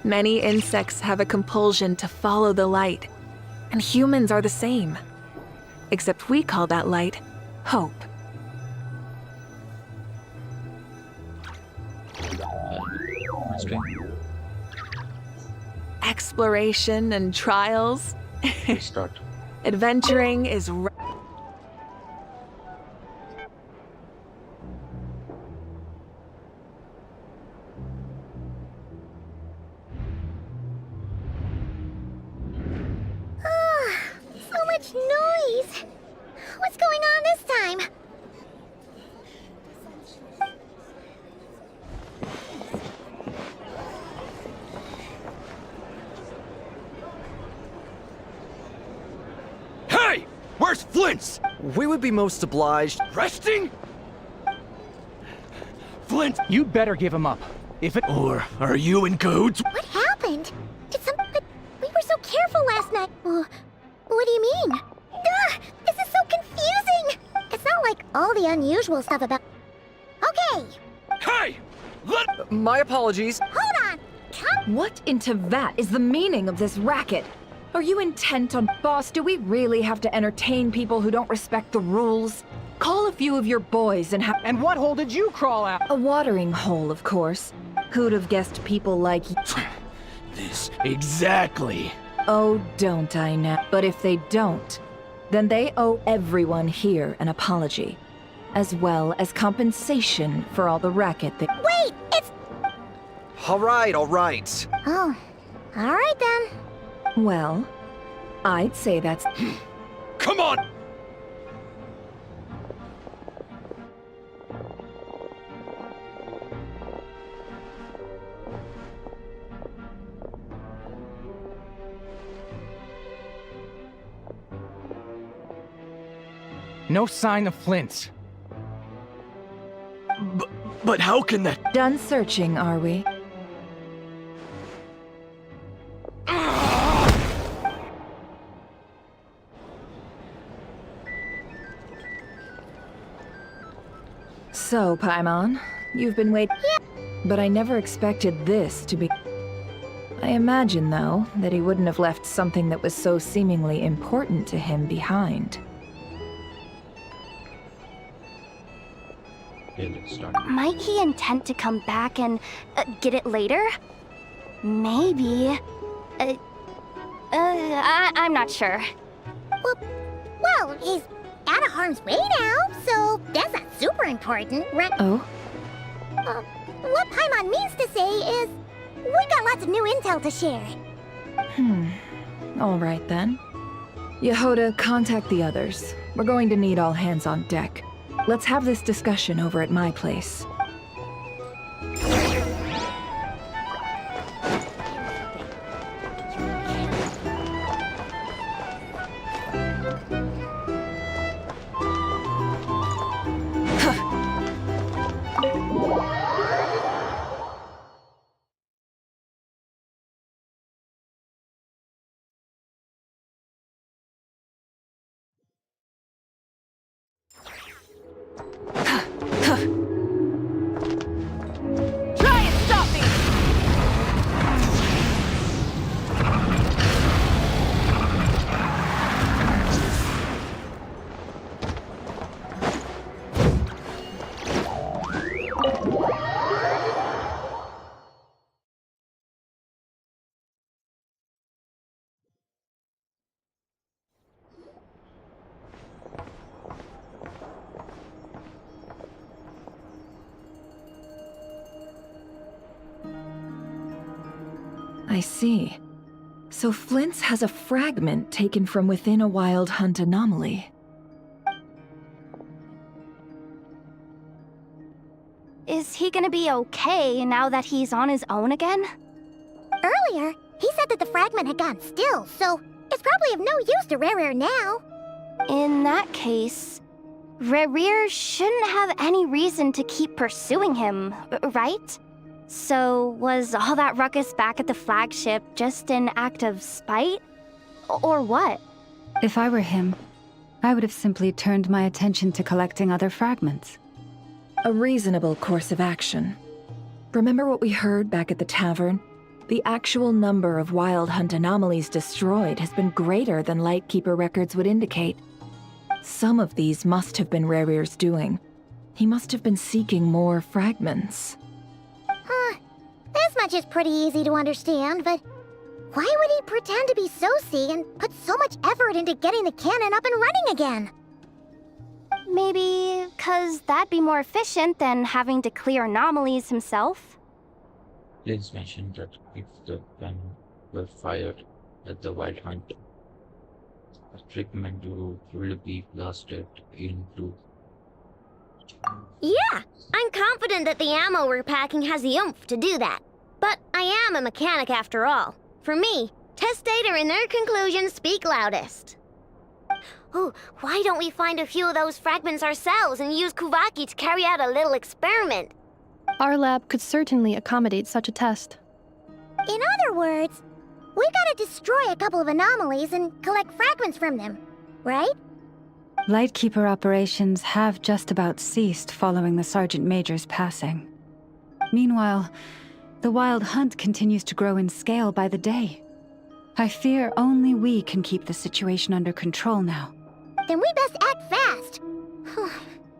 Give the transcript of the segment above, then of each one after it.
Many insects have a compulsion to follow the light, and humans are the same. Except we call that light hope. Okay. Exploration and trials. Start. Adventuring is So much noise! What's going on this time? Hey! Where's Flint's? We would be most obliged. Resting? Flint! You'd better give him up. If it— Or are you in cahoots? What happened? But we were so careful last night. What do you mean? This is so confusing! It's not like all the unusual stuff about... Okay, Hey! Let— My apologies. hold on! Come... What into that is the meaning of this racket? Are you intent on— Boss, do we really have to entertain people who don't respect the rules? Call a few of your boys and have— And what hole did you crawl out? A watering hole, of course. Who'd have guessed people like you? This exactly. Oh, don't I now? But if they don't, then they owe everyone here an apology, as well as compensation for all the racket they— Wait, it's... All right. Oh, alright then. Well, I'd say that's— Come on! No sign of Flint. But how can that— Done searching, are we? So, Paimon, you've been waiting. But I never expected this to be— I imagine, though, that he wouldn't have left something that was so seemingly important to him behind. Might he intend to come back and get it later? Maybe. I'm not sure. Well, he's out of harm's way now, so that's not super important, right? Oh? What Paimon means to say is, we got lots of new intel to share. All right, then. Yehoda, contact the others. We're going to need all hands on deck. Let's have this discussion over at my place. I see. So Flint's has a fragment taken from within a wild hunt anomaly. Is he gonna be okay now that he's on his own again? Earlier, he said that the fragment had gone still, so it's probably of no use to Rare now. In that case, Rerir shouldn't have any reason to keep pursuing him, right? So, was all that ruckus back at the flagship just an act of spite? Or what? If I were him, I would have simply turned my attention to collecting other fragments. A reasonable course of action. Remember what we heard back at the tavern? The actual number of Wild Hunt anomalies destroyed has been greater than Lightkeeper records would indicate. Some of these must have been Rerir's doing. He must have been seeking more fragments. Huh. This much is pretty easy to understand, but why would he pretend to be Soci and put so much effort into getting the cannon up and running again? Maybe 'cause that'd be more efficient than having to clear anomalies himself. Please mention that if the gun were fired at the Wild Hunt, a fragment will be blasted into. Yeah, I'm confident that the ammo we're packing has the oomph to do that. But I am a mechanic after all. For me, test data and their conclusions speak loudest. Oh, why don't we find a few of those fragments ourselves and use Kuvaki to carry out a little experiment? Our lab could certainly accommodate such a test. In other words, we gotta destroy a couple of anomalies and collect fragments from them, right? Lightkeeper operations have just about ceased following the Sergeant Major's passing. Meanwhile, the Wild Hunt continues to grow in scale by the day. I fear only we can keep the situation under control now. Then we best act fast.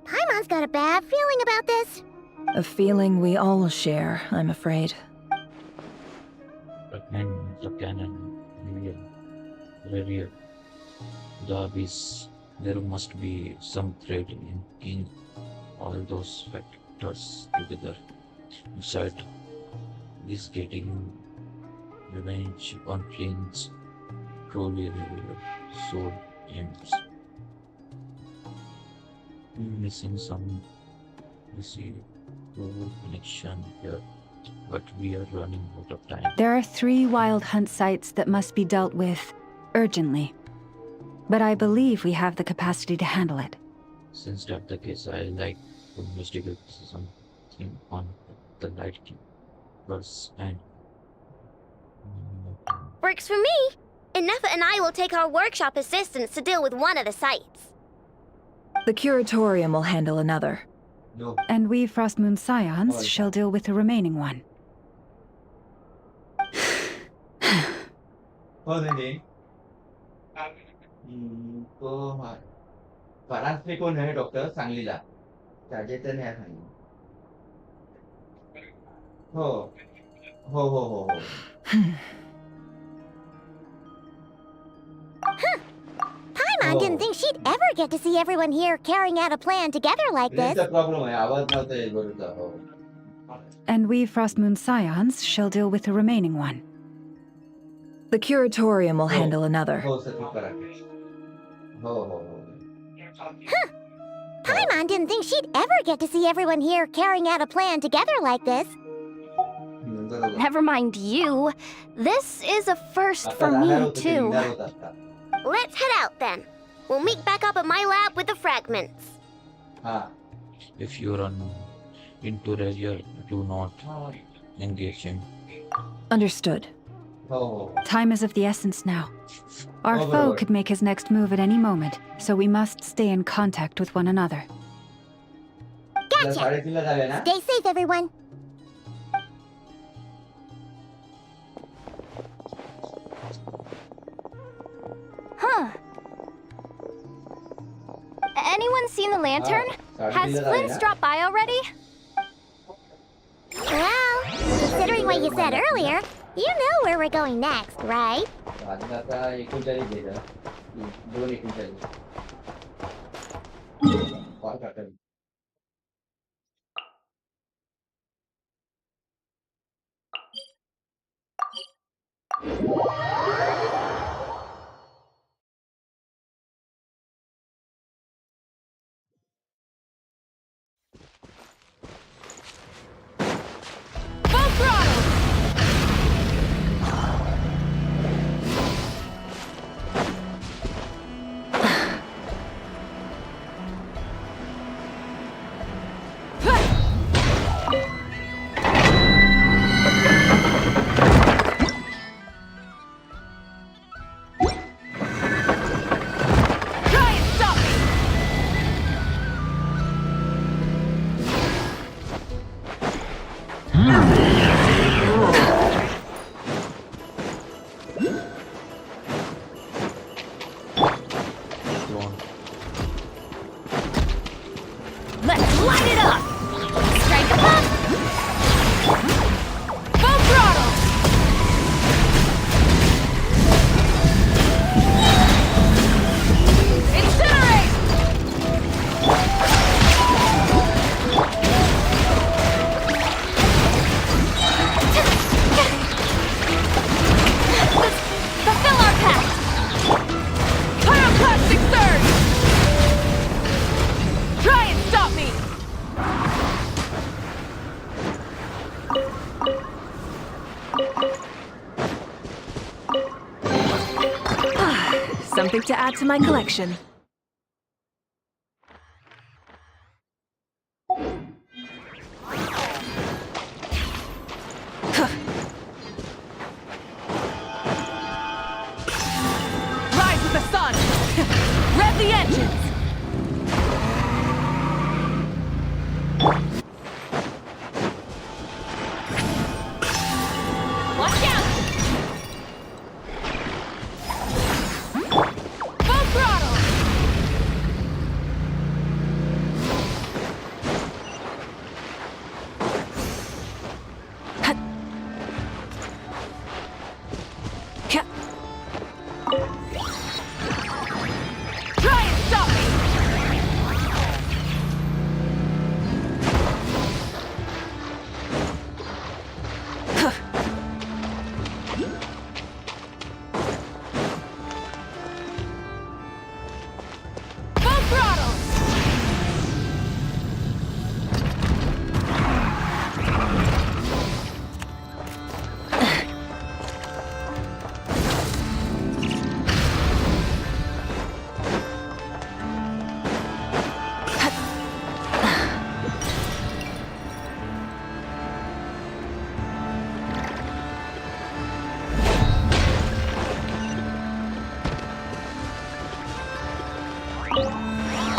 Paimon's got a bad feeling about this. A feeling we all share, I'm afraid. But when the cannon, Rerir, the abyss, there must be some thread in linking all those factors together. Besides, this getting revenge on Flint's truly Rerir soul aims. Missing some connection here, but we are running out of time. There are 3 Wild Hunt sites that must be dealt with urgently. But I believe we have the capacity to handle it. Since that's the case, I like to investigate something on the Lightkeepers and Works for me. Inefa and I will take our workshop assistants to deal with one of the sites. The Curatorium will handle another. And we Frostmoon Scions shall deal with the remaining one. तो फरांसचे कोण आहे doctor सांगलीला राजेतन आहे सांगली हो हो हो हो हो Paimon didn't think she'd ever get to see everyone here carrying out a plan together like this. Problem आहे आवाज नव्हता येत बरोबर हो And we Frostmoon Scions shall deal with the remaining one. The Curatorium will handle another. हो सचिव करा हो हो हो Paimon didn't think she'd ever get to see everyone here carrying out a plan together like this. बरोबर Never mind you. This is a first for आता राहणार me, होतं ते too. निघणार होतं आता. Let's head out then. We'll meet back up at my lab with the fragments. हा if you run into Rerir, do not engage him. Understood. हो हो Time is of the essence now. Our Oh, foe Lord. could make his next move at any moment, so we must stay in contact with one another. जर 3:30 ला जावे ना Stay safe, everyone. Huh. Anyone seen the lantern? Has Flint dropped by already? Well, considering what you said earlier, you know where we're going next, right? अजून आता 39 गेलं 2:39 call काढतो Light it up! Strike a pop! Full throttle! Incinerate! Fulfill our pact! Pyroclastic surge! Try and stop me! Something to add to my collection. Rise with the sun! Rev the engines! Watch out! Full throttle! Try and stop me! Full throttle!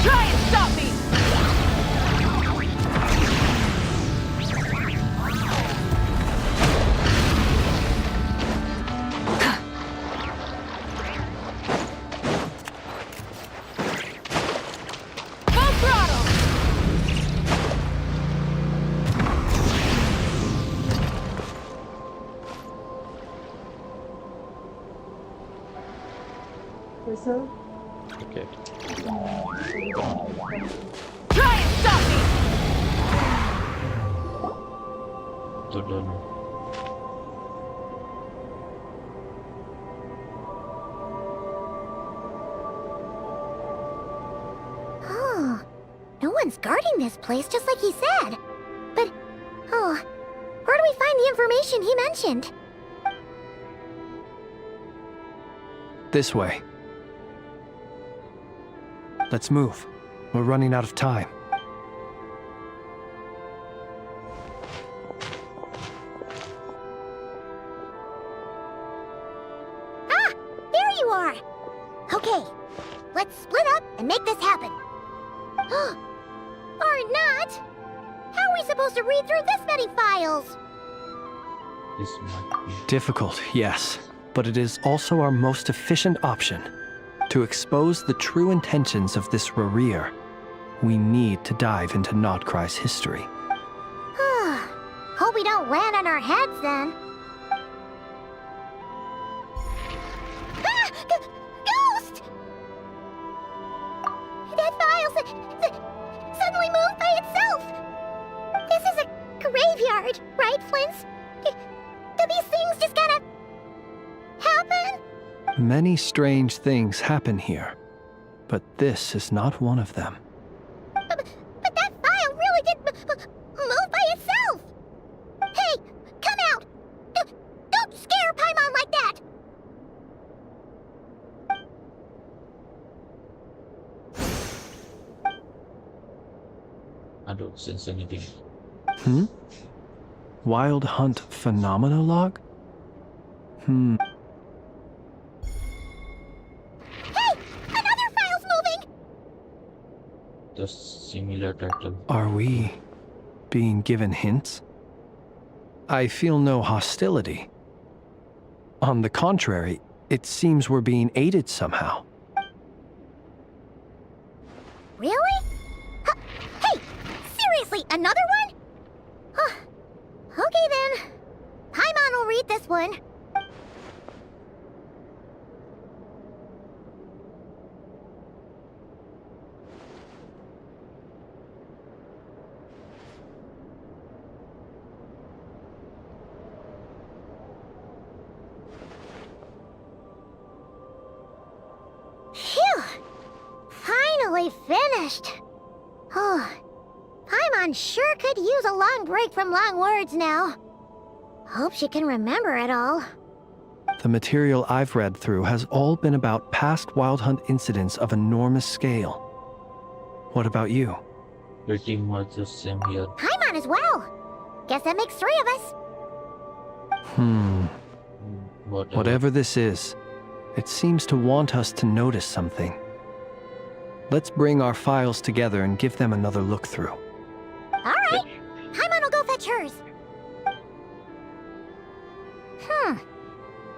Try and stop me! Full throttle! Okay. Try and stop me! Don't know. Oh, no one's guarding this place just like he said. But, oh, where do we find the information he mentioned? This way. Let's move. We're running out of time. Ah, there you are. Okay, let's split up and make this happen. Or not. How are we supposed to read through this many files? This might be. Difficult, yes, but it is also our most efficient option. To expose the true intentions of this Rarir, we need to dive into Notcry's history. Hope we don't land on our heads then. Ah! Ghost! That file suddenly moved by itself. This is a graveyard, right, Flint's? Do these things just kind of happen? Many strange things happen here, but this is not one of them. But that file really did move by itself! Hey, come out! Don't scare Paimon like that! I don't sense anything. Wild Hunt Phenomenologue? Hey! Another file's moving! The similar title. Are we being given hints? I feel no hostility. On the contrary, it seems we're being aided somehow. Really? Hey! Seriously, another one? Huh. Okay then. Paimon will read this one. Phew! Finally finished. Oh, Paimon sure could use a long break from long words now. Hope she can remember it all. The material I've read through has all been about past Wild Hunt incidents of enormous scale. What about you? Pretty much the same here. Paimon as well. Guess that makes 3 of us. Whatever this is, it seems to want us to notice something. Let's bring our files together and give them another look through. Alright. Paimon will go fetch hers.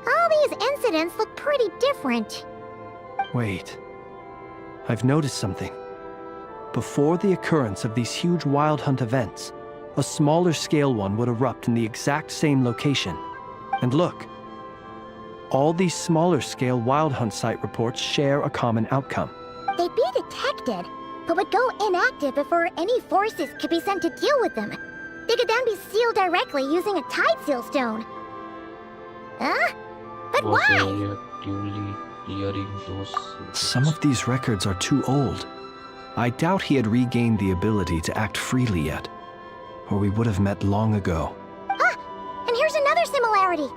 All these incidents look pretty different. Wait. I've noticed something. Before the occurrence of these huge Wild Hunt events, a smaller scale one would erupt in the exact same location. And look. All these smaller scale Wild Hunt site reports share a common outcome. They'd be detected, but would go inactive before any forces could be sent to deal with them. They could then be sealed directly using a tide seal stone. Huh? But why? Some of these records are too old. I doubt he had regained the ability to act freely yet, or we would have met long ago. Ah! And here's another similarity.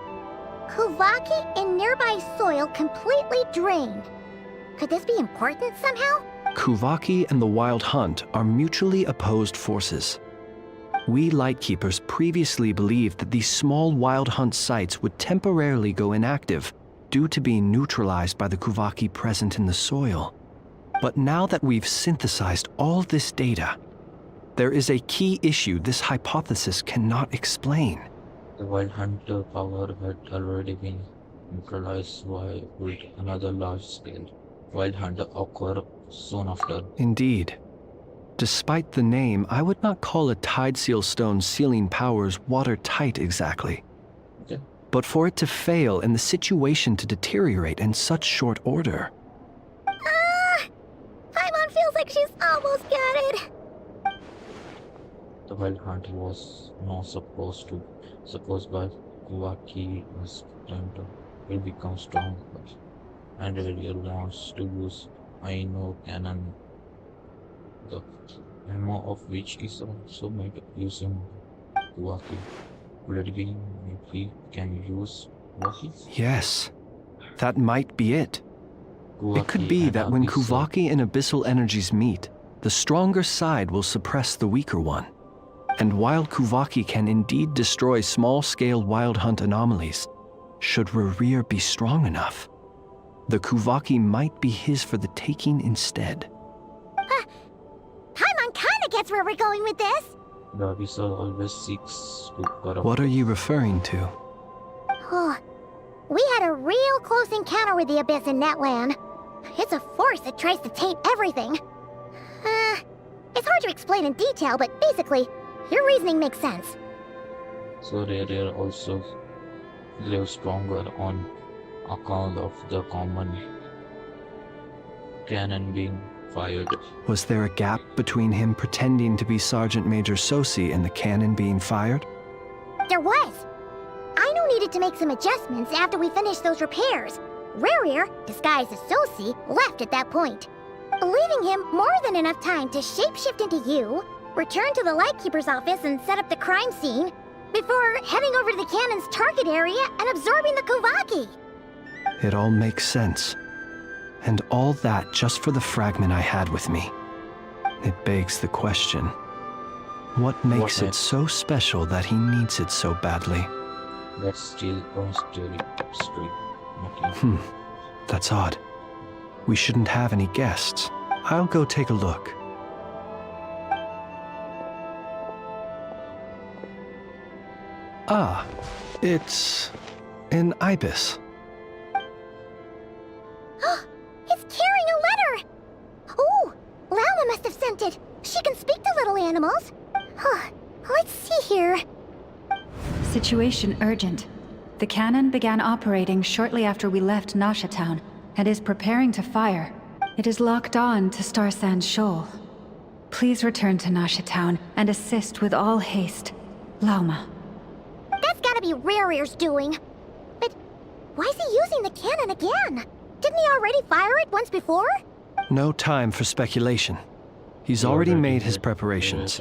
Kuvaki in nearby soil completely drained. Could this be important somehow? Kuvaki and the Wild Hunt are mutually opposed forces. We Lightkeepers previously believed that these small Wild Hunt sites would temporarily go inactive due to being neutralized by the Kuvaki present in the soil. But now that we've synthesized all this data, there is a key issue this hypothesis cannot explain. The Wild Hunter power had already been neutralized by another large-scale Wild Hunter occur soon after. Indeed. Despite the name, I would not call a Tide Seal Stone's sealing powers watertight exactly. Okay. But for it to fail and the situation to deteriorate in such short order. Paimon feels like she's almost got it. The Wild Hunter was not supposed by Kuvaki as Hunter will become strong, and Radial wants to use Aino cannon, the ammo of which is also made using Kuvaki. Could it be if we can use Kuvaki? Yes, that might be it. It could be that when Kuvaki and Abyssal energies meet, the stronger side will suppress the weaker one. And while Kuvaki can indeed destroy small-scale Wild Hunt anomalies, should Rerir be strong enough, the Kuvaki might be his for the taking instead. Paimon kinda gets where we're going with this. The Abyssal always seeks to corrupt. What are you referring to? Oh, we had a real close encounter with the Abyss in Netland. It's a force that tries to taint everything. It's hard to explain in detail, but basically, your reasoning makes sense. So Radial also lives stronger on account of the common cannon being fired. Was there a gap between him pretending to be Sergeant Major Sosi and the cannon being fired? There was. Aino needed to make some adjustments after we finished those repairs. Rerir, disguised as Sosi, left at that point, leaving him more than enough time to shapeshift into you, return to the Lightkeeper's office and set up the crime scene, before heading over to the cannon's target area and absorbing the Kuvaki. It all makes sense. And all that just for the fragment I had with me. It begs the question, what makes it so special that he needs it so badly? That's still a story. That's odd. We shouldn't have any guests. I'll go take a look. Ah, it's an ibis. It's carrying a letter! Ooh, Lala must have sent it. She can speak to little animals. Huh. Let's see here. Situation urgent. The cannon began operating shortly after we left Nasha Town and is preparing to fire. It is locked on to Star Sand Shoal. Please return to Nasha Town and assist with all haste. Lauma. That's gotta be Rerear's doing. But why is he using the cannon again? Didn't he already fire it once before? No time for speculation. He's already made his preparations.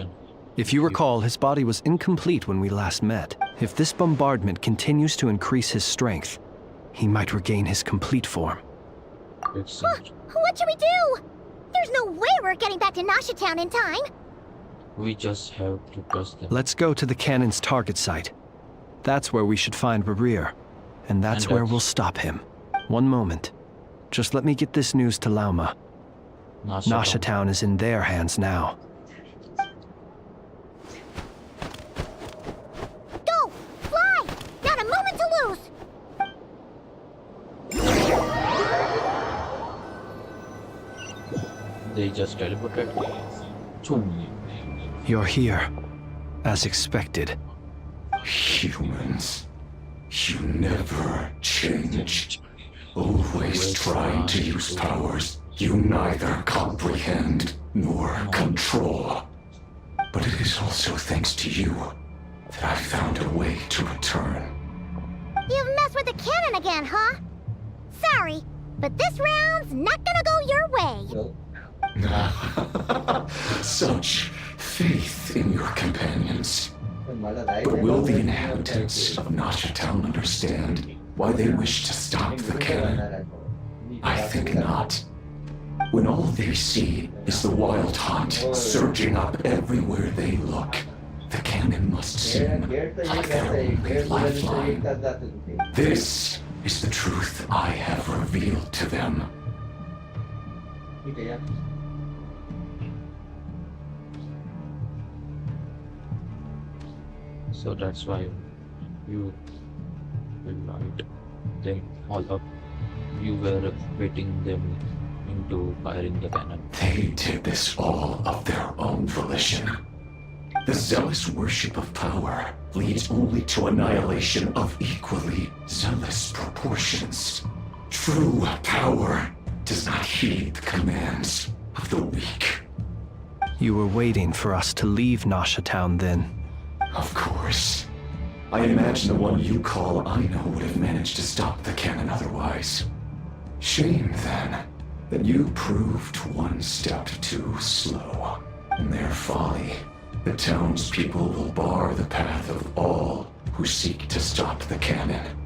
If you recall, his body was incomplete when we last met. If this bombardment continues to increase his strength, he might regain his complete form. What should we do? There's no way we're getting back to Nasha Town in time. We just have to trust them. Let's go to the cannon's target site. That's where we should find Rerir, and that's where we'll stop him. One moment. Just let me get this news to Lauma. Nasha Town is in their hands now. Go! Fly! Not a moment to lose! They just teleported me. You're here, as expected. Humans, you never changed. Always trying to use powers you neither comprehend nor control. But it is also thanks to you that I found a way to return. You've messed with the cannon again, huh? Sorry, but this round's not gonna go your way. Such faith in your companions. But will the inhabitants of Nasha Town understand why they wish to stop the cannon? I think not. When all they see is the wild hunt surging up everywhere they look, the cannon must seem like their only lifeline. This is the truth I have revealed to them. So that's why you will light them all up. You were baiting them into firing the cannon. They did this all of their own volition. The zealous worship of power leads only to annihilation of equally zealous proportions. True power does not heed the commands of the weak. You were waiting for us to leave Nasha Town then. Of course. I imagine the one you call Aino would have managed to stop the cannon otherwise. Shame, then, that you proved one step too slow. In their folly, the townspeople will bar the path of all who seek to stop the cannon.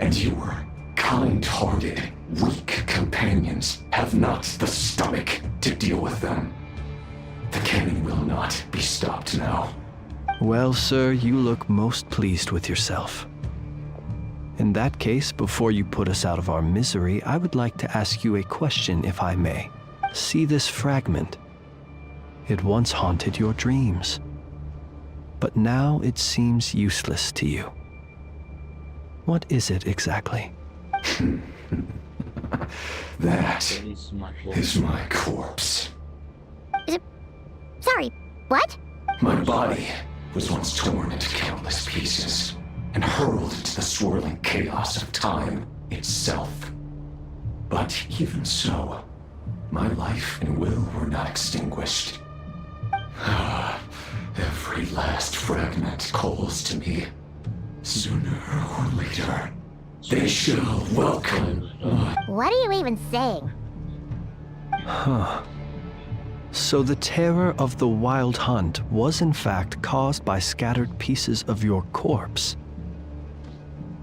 And your kind-hearted, weak companions have not the stomach to deal with them. The cannon will not be stopped now. Well, sir, you look most pleased with yourself. In that case, before you put us out of our misery, I would like to ask you a question, if I may. See this fragment? It once haunted your dreams, but now it seems useless to you. What is it exactly? That is my corpse. Sorry, what? My body was once torn into countless pieces and hurled into the swirling chaos of time itself. But even so, my life and will were not extinguished. Every last fragment calls to me. Sooner or later, they shall welcome my... What are you even saying? Huh. So the terror of the wild hunt was in fact caused by scattered pieces of your corpse.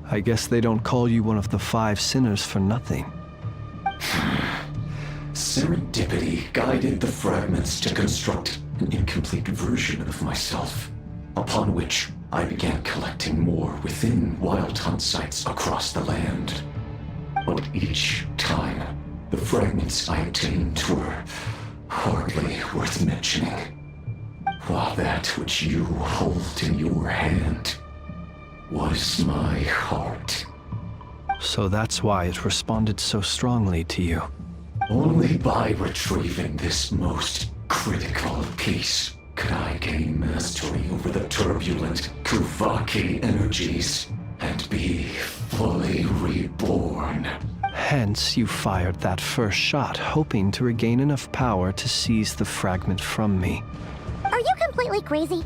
I guess they don't call you one of the 5 sinners for nothing. Serendipity guided the fragments to construct an incomplete version of myself, upon which I began collecting more within wild hunt sites across the land. But each time, the fragments I obtained were hardly worth mentioning, while that which you hold in your hand was my heart. So that's why it responded so strongly to you. Only by retrieving this most critical piece could I gain mastery over the turbulent Kuvaki energies and be fully reborn. Hence, you fired that first shot, hoping to regain enough power to seize the fragment from me. Are you completely crazy?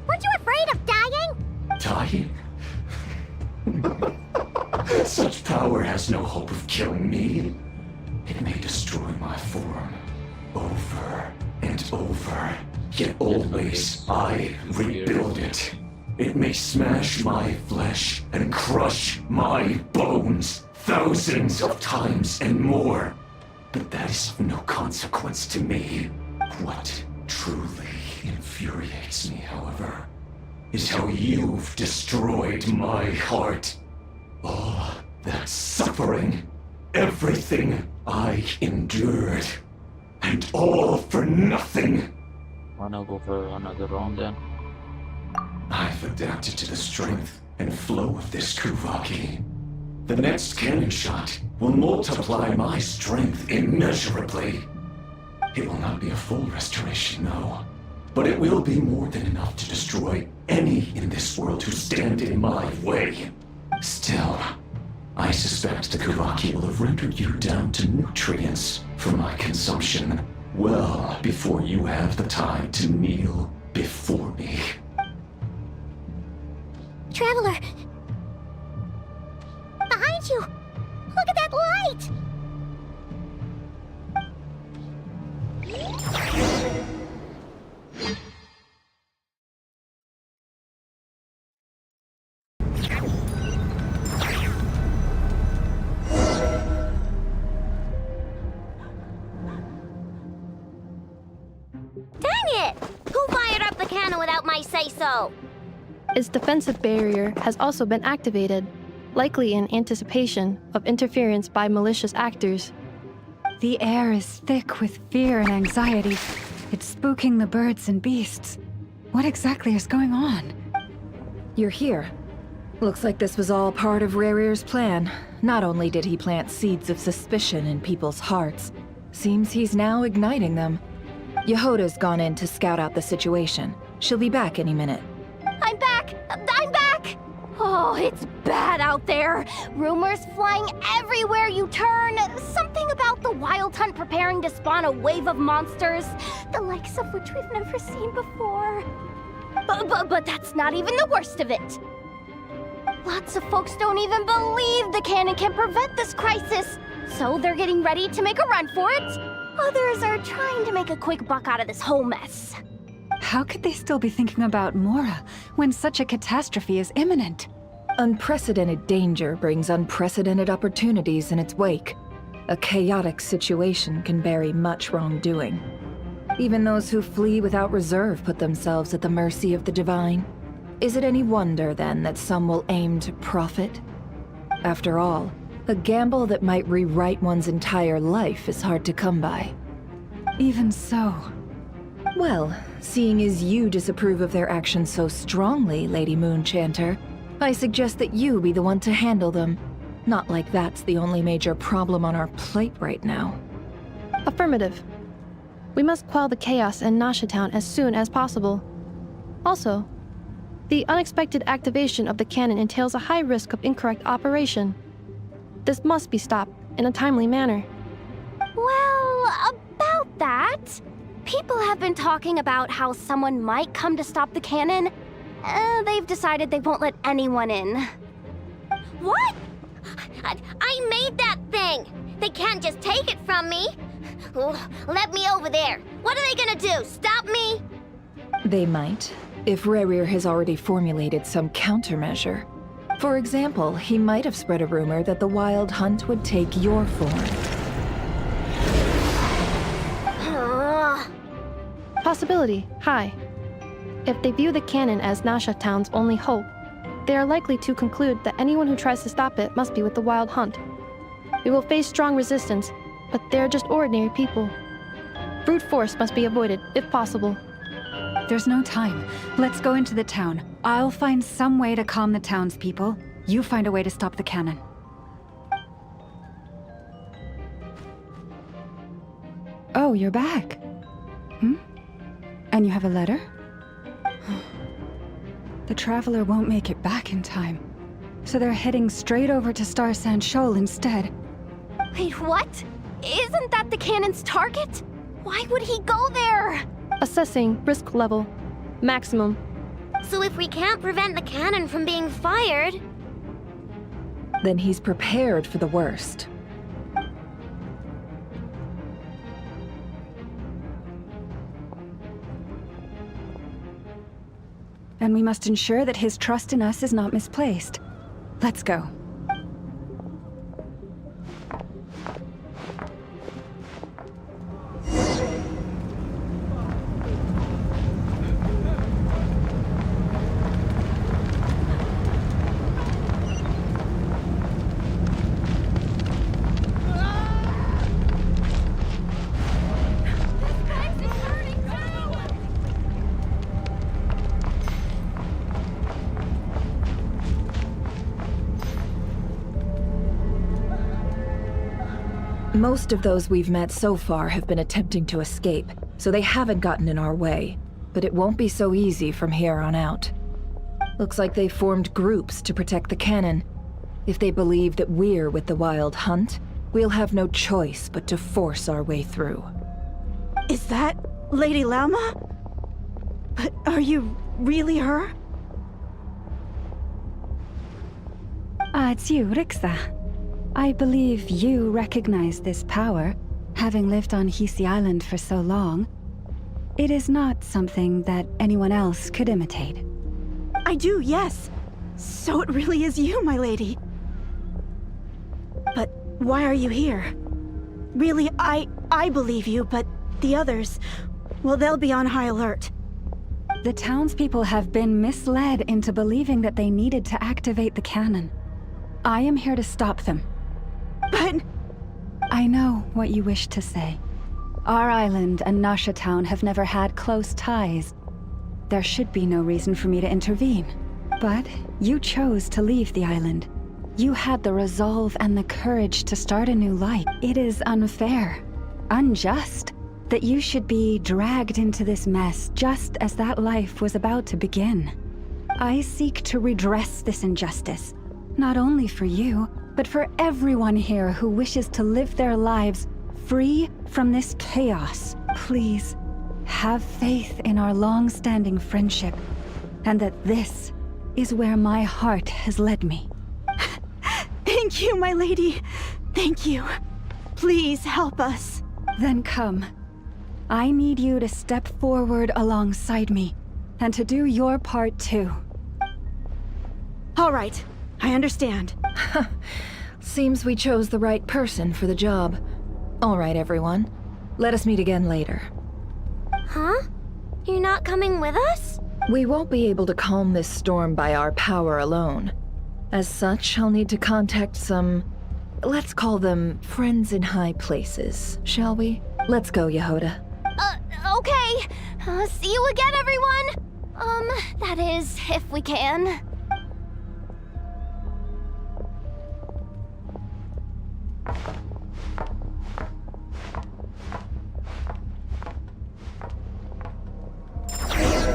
Weren't you afraid of dying? Dying? Such power has no hope of killing me. It may destroy my form over and over, yet always I rebuild it. It may smash my flesh and crush my bones thousands of times and more. But that is of no consequence to me. What truly infuriates me, however, is how you've destroyed my heart. All that suffering, everything I endured, and all for nothing. Wanna go for another round then? I've adapted to the strength and flow of this Kuvaki. The next cannon shot will multiply my strength immeasurably. It will not be a full restoration, no, but it will be more than enough to destroy any in this world who stand in my way. Still, I suspect the Kuvaki will have rendered you down to nutrients for my consumption well before you have the time to kneel before me. Traveler! Behind you! Look at that light! Dang it! Who fired up the cannon without my say-so? Its defensive barrier has also been activated, likely in anticipation of interference by malicious actors. The air is thick with fear and anxiety. It's spooking the birds and beasts. What exactly is going on? You're here. Looks like this was all part of Rerir's plan. Not only did he plant seeds of suspicion in people's hearts, seems he's now igniting them. Yehoda's gone in to scout out the situation. She'll be back any minute. I'm back! I'm back! Oh, it's bad out there. Rumors flying everywhere you turn. Something about the Wild Hunt preparing to spawn a wave of monsters, the likes of which we've never seen before. But that's not even the worst of it. Lots of folks don't even believe the cannon can prevent this crisis, so they're getting ready to make a run for it. Others are trying to make a quick buck out of this whole mess. How could they still be thinking about Mora when such a catastrophe is imminent? Unprecedented danger brings unprecedented opportunities in its wake. A chaotic situation can bury much wrongdoing. Even those who flee without reserve put themselves at the mercy of the divine. Is it any wonder, then, that some will aim to profit? After all, a gamble that might rewrite one's entire life is hard to come by. Even so. Well, seeing as you disapprove of their actions so strongly, Lady Moonchanter, I suggest that you be the one to handle them. Not like that's the only major problem on our plate right now. Affirmative. We must quell the chaos in Nasha Town as soon as possible. Also, the unexpected activation of the cannon entails a high risk of incorrect operation. This must be stopped in a timely manner. Well, about that, people have been talking about how someone might come to stop the cannon. They've decided they won't let anyone in. What? I made that thing! They can't just take it from me! Let me over there! What are they gonna do? Stop me? They might, if Rerir has already formulated some countermeasure. For example, he might have spread a rumor that the Wild Hunt would take your form. Possibility high. If they view the cannon as Nasha Town's only hope, they are likely to conclude that anyone who tries to stop it must be with the Wild Hunt. We will face strong resistance, but they're just ordinary people. Brute force must be avoided, if possible. There's no time. Let's go into the town. I'll find some way to calm the townspeople. You find a way to stop the cannon. Oh, you're back. And you have a letter? The Traveler won't make it back in time. So they're heading straight over to Star Sand Shoal instead. Wait, what? Isn't that the cannon's target? Why would he go there? Assessing risk level. Maximum. So if we can't prevent the cannon from being fired... Then he's prepared for the worst. And we must ensure that his trust in us is not misplaced. Let's go. Most of those we've met so far have been attempting to escape, so they haven't gotten in our way. But it won't be so easy from here on out. Looks like they formed groups to protect the cannon. If they believe that we're with the Wild Hunt, we'll have no choice but to force our way through. Is that Lady Lama? But are you really her? It's you, Rixa. I believe you recognize this power, having lived on Hisi Island for so long. It is not something that anyone else could imitate. I do, yes. So it really is you, my lady. But why are you here? Really, I believe you, but the others, well, they'll be on high alert. The townspeople have been misled into believing that they needed to activate the cannon. I am here to stop them. But... I know what you wish to say. Our island and Nasha Town have never had close ties. There should be no reason for me to intervene. But you chose to leave the island. You had the resolve and the courage to start a new life. It is unfair, unjust, that you should be dragged into this mess just as that life was about to begin. I seek to redress this injustice, not only for you, but for everyone here who wishes to live their lives free from this chaos. Please, have faith in our long-standing friendship, and that this is where my heart has led me. Thank you, my lady. Thank you. Please help us. Then come. I need you to step forward alongside me, and to do your part too. All right, I understand. Seems we chose the right person for the job. All right, everyone. Let us meet again later. Huh? You're not coming with us? We won't be able to calm this storm by our power alone. As such, I'll need to contact some... let's call them friends in high places, shall we? Let's go, Yehoda. Okay. See you again, everyone! That is, if we can.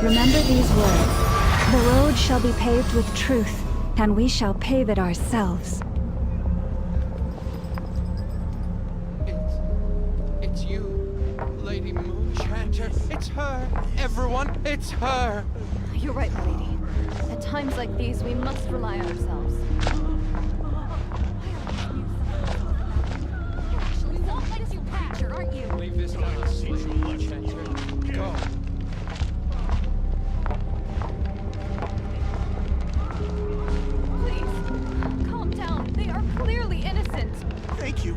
Remember these words. The road shall be paved with truth, and we shall pave it ourselves. It's you, Lady Moonchanter. It's her. Everyone, it's her. You're right, my lady. At times like these, we must rely on ourselves. You're actually not like you capture, aren't you? Leave this to us, Lady Moonchanter. Go. Please, calm down. They are clearly innocent. Thank you.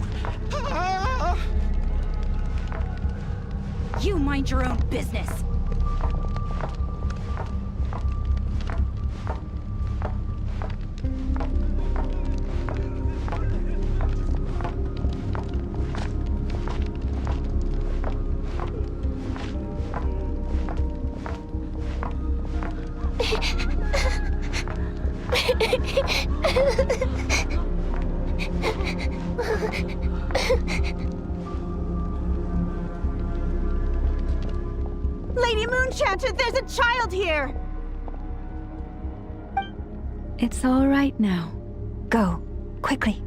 You mind your own business. Lady Moonchanter, there's a child here! It's all right now. Go, quickly.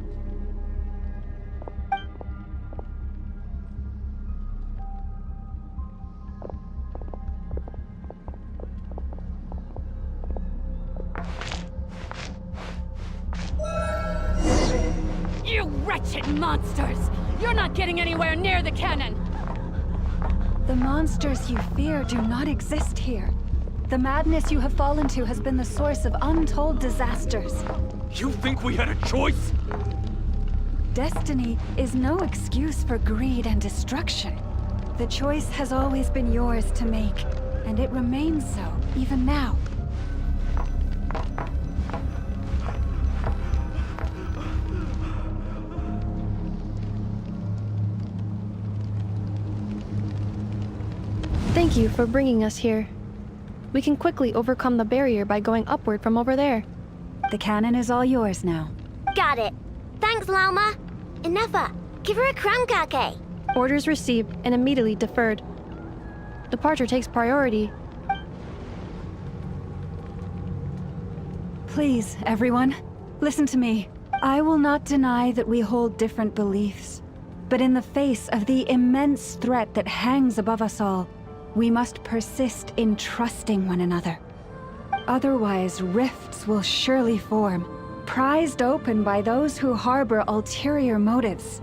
You wretched monsters! You're not getting anywhere near the cannon! The monsters you fear do not exist here. The madness you have fallen to has been the source of untold disasters. You think we had a choice? Destiny is no excuse for greed and destruction. The choice has always been yours to make, and it remains so, even now. Thank you for bringing us here. We can quickly overcome the barrier by going upward from over there. The cannon is all yours now. Got it. Thanks, Lauma. Inefa, give her a crankake. Orders received and immediately deferred. Departure takes priority. Please, everyone, listen to me. I will not deny that we hold different beliefs. But in the face of the immense threat that hangs above us all, we must persist in trusting one another. Otherwise, rifts will surely form, prized open by those who harbor ulterior motives.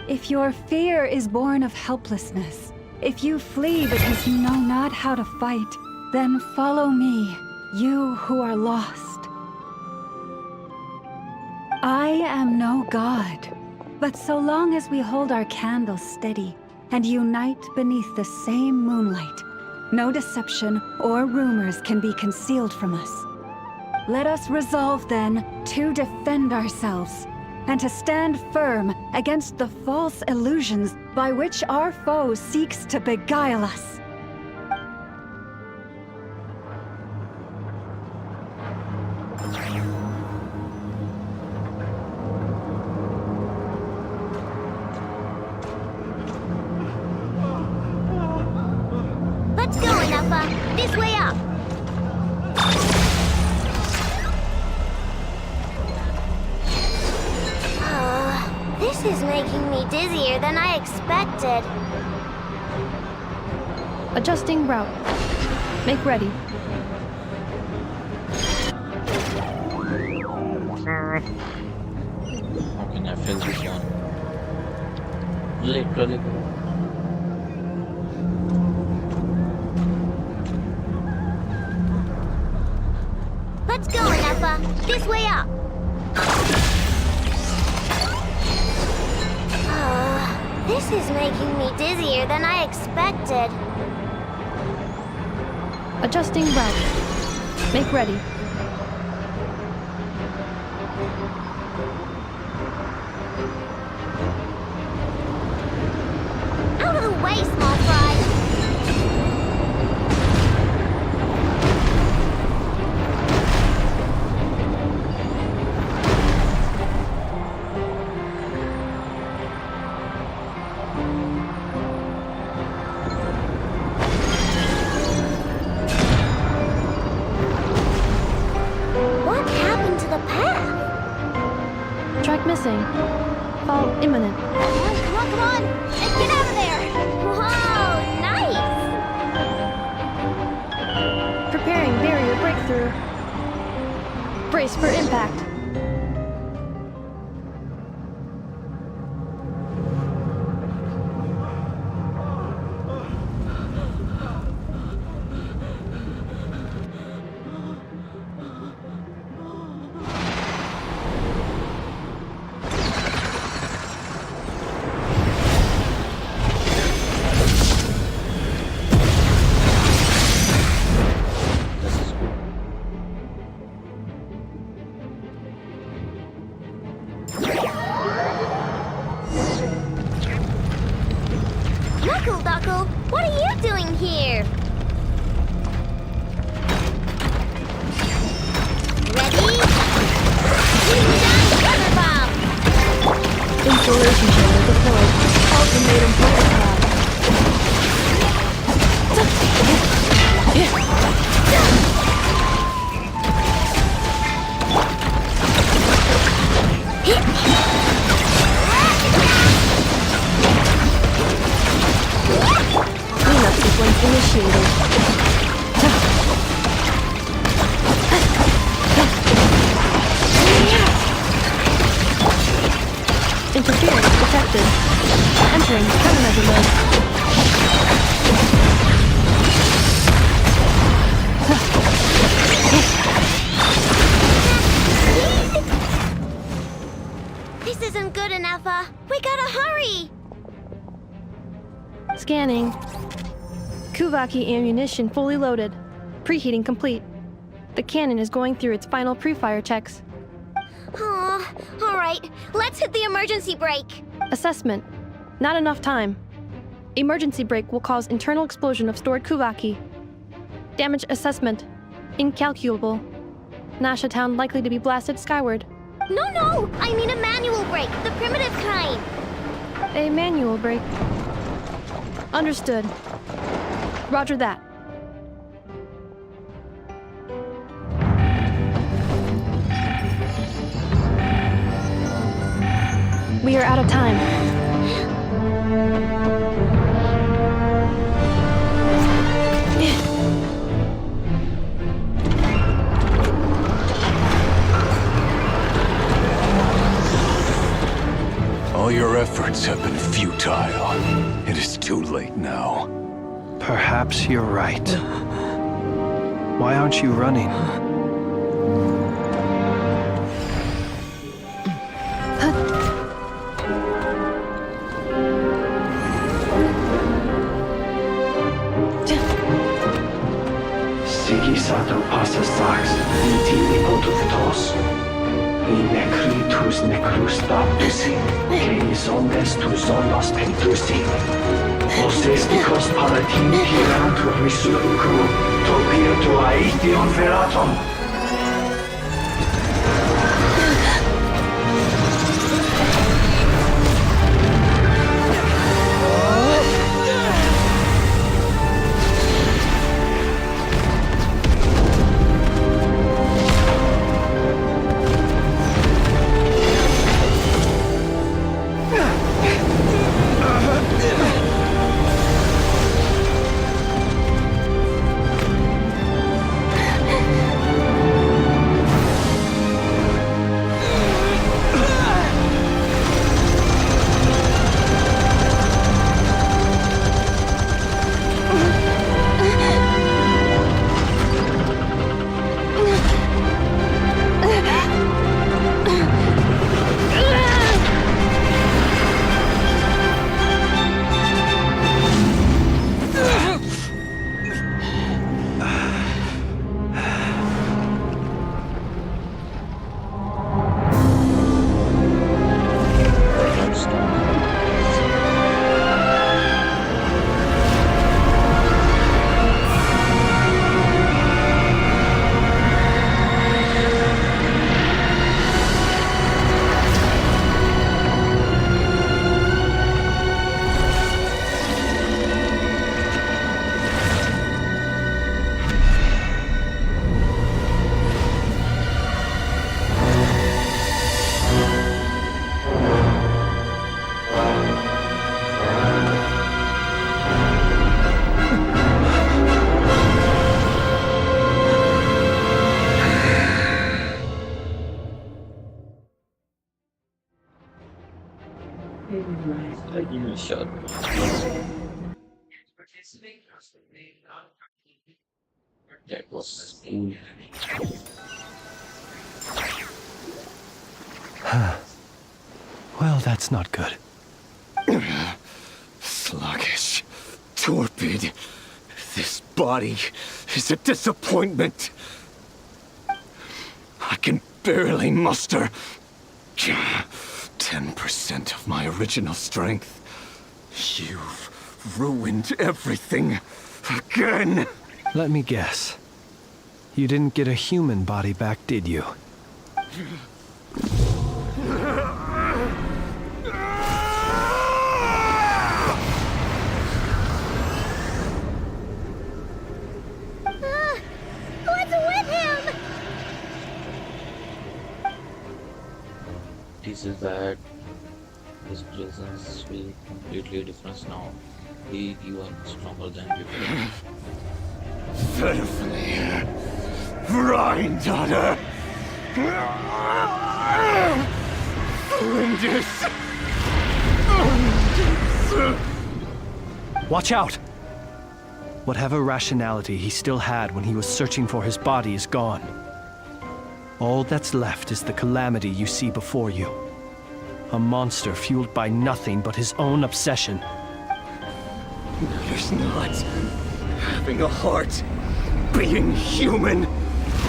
If your fear is born of helplessness, if you flee because you know not how to fight, then follow me, you who are lost. I am no god, but so long as we hold our candles steady and unite beneath the same moonlight, no deception or rumors can be concealed from us. Let us resolve then to defend ourselves and to stand firm against the false illusions by which our foe seeks to beguile us. Let's go, Inefa. This way up. This is making me dizzier than I expected. Adjusting route. Make ready. How can I fail this one? Literally. Let's go, Inefa. This way up. This is making me dizzier than I expected. Adjusting route. Make ready. Out of the way, small fry. What happened to the path? Track missing. Fall imminent. Come on, come on! Let's get out of there! Whoa, nice! Preparing barrier breakthrough. Brace for impact. Interference detected. Entering countermeasure mode. This isn't good enough, we gotta hurry! Scanning. Kuvaki ammunition fully loaded. Preheating complete. The cannon is going through its final pre-fire checks. Aw, alright, let's hit the emergency brake. Assessment. Not enough time. Emergency brake will cause internal explosion of stored Kuvaki. Damage assessment. Incalculable. Nasha Town likely to be blasted skyward. No, I mean a manual brake, the primitive kind. A manual brake. Understood. Roger that. We are out of time. All your efforts have been futile. It is too late now. Perhaps you're right. Why aren't you running? Sigisato passa sax, vitili potutos. Necritus necrus baptusi, que ondes tu zonos pentusi. Osesticos palatin pirantur resurrucru, topirtu aetion veratum. Sure. That was cool. Well, that's not good. Sluggish. Torpid. This body is a disappointment. I can barely muster 10% of my original strength. You've ruined everything again. Let me guess. You didn't get a human body back, did you? What's with him? This is that his presence will completely different now. He even stronger than before. pitifully granddaughter. Lindis. Watch out! Whatever rationality he still had when he was searching for his body is gone. All that's left is the calamity you see before you. A monster fueled by nothing but his own obsession. Matters not. Having a heart. Being human.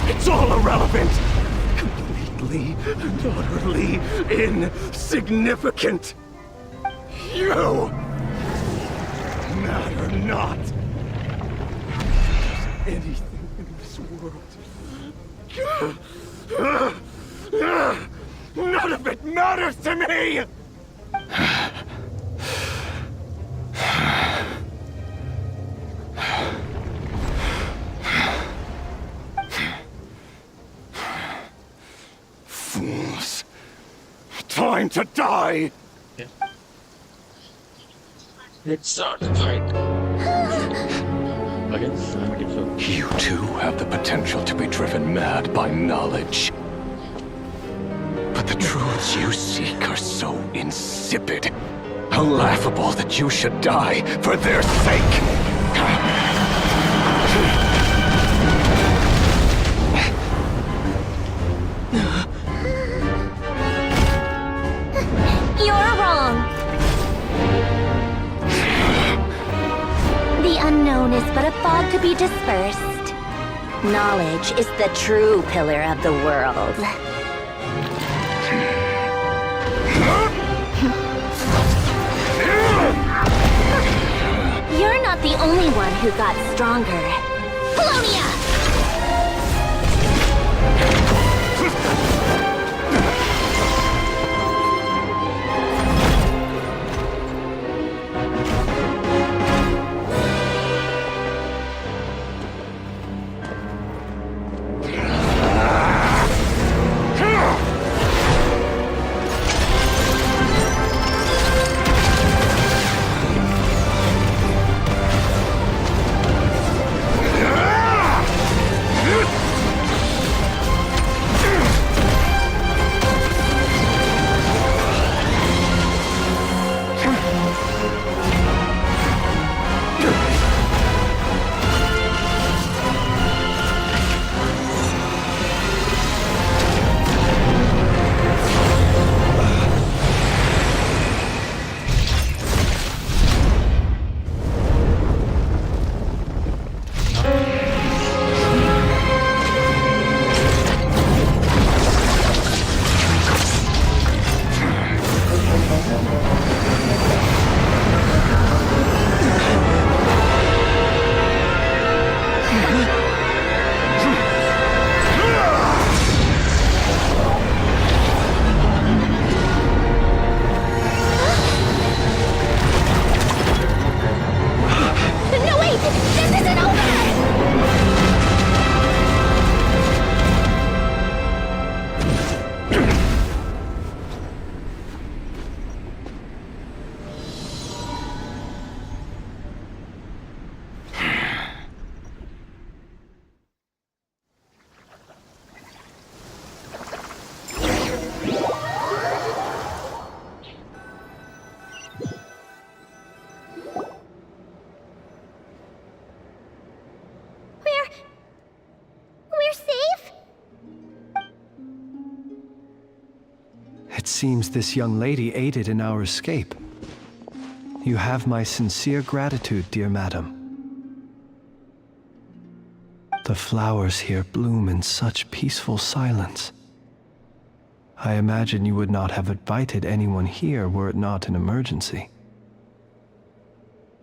It's all irrelevant. Completely and utterly insignificant. You matter not. Anything in this world. None of it matters to me! Fools. Time to die! Let's start the fight. Against Primitive Foe. You too have the potential to be driven mad by knowledge. But the truths you seek are so insipid. How laughable that you should die for their sake! You're wrong. The unknown is but a fog to be dispersed. Knowledge is the true pillar of the world. You're not the only one who got stronger. Polonia! It seems this young lady aided in our escape. You have my sincere gratitude, dear madam. The flowers here bloom in such peaceful silence. I imagine you would not have invited anyone here were it not an emergency.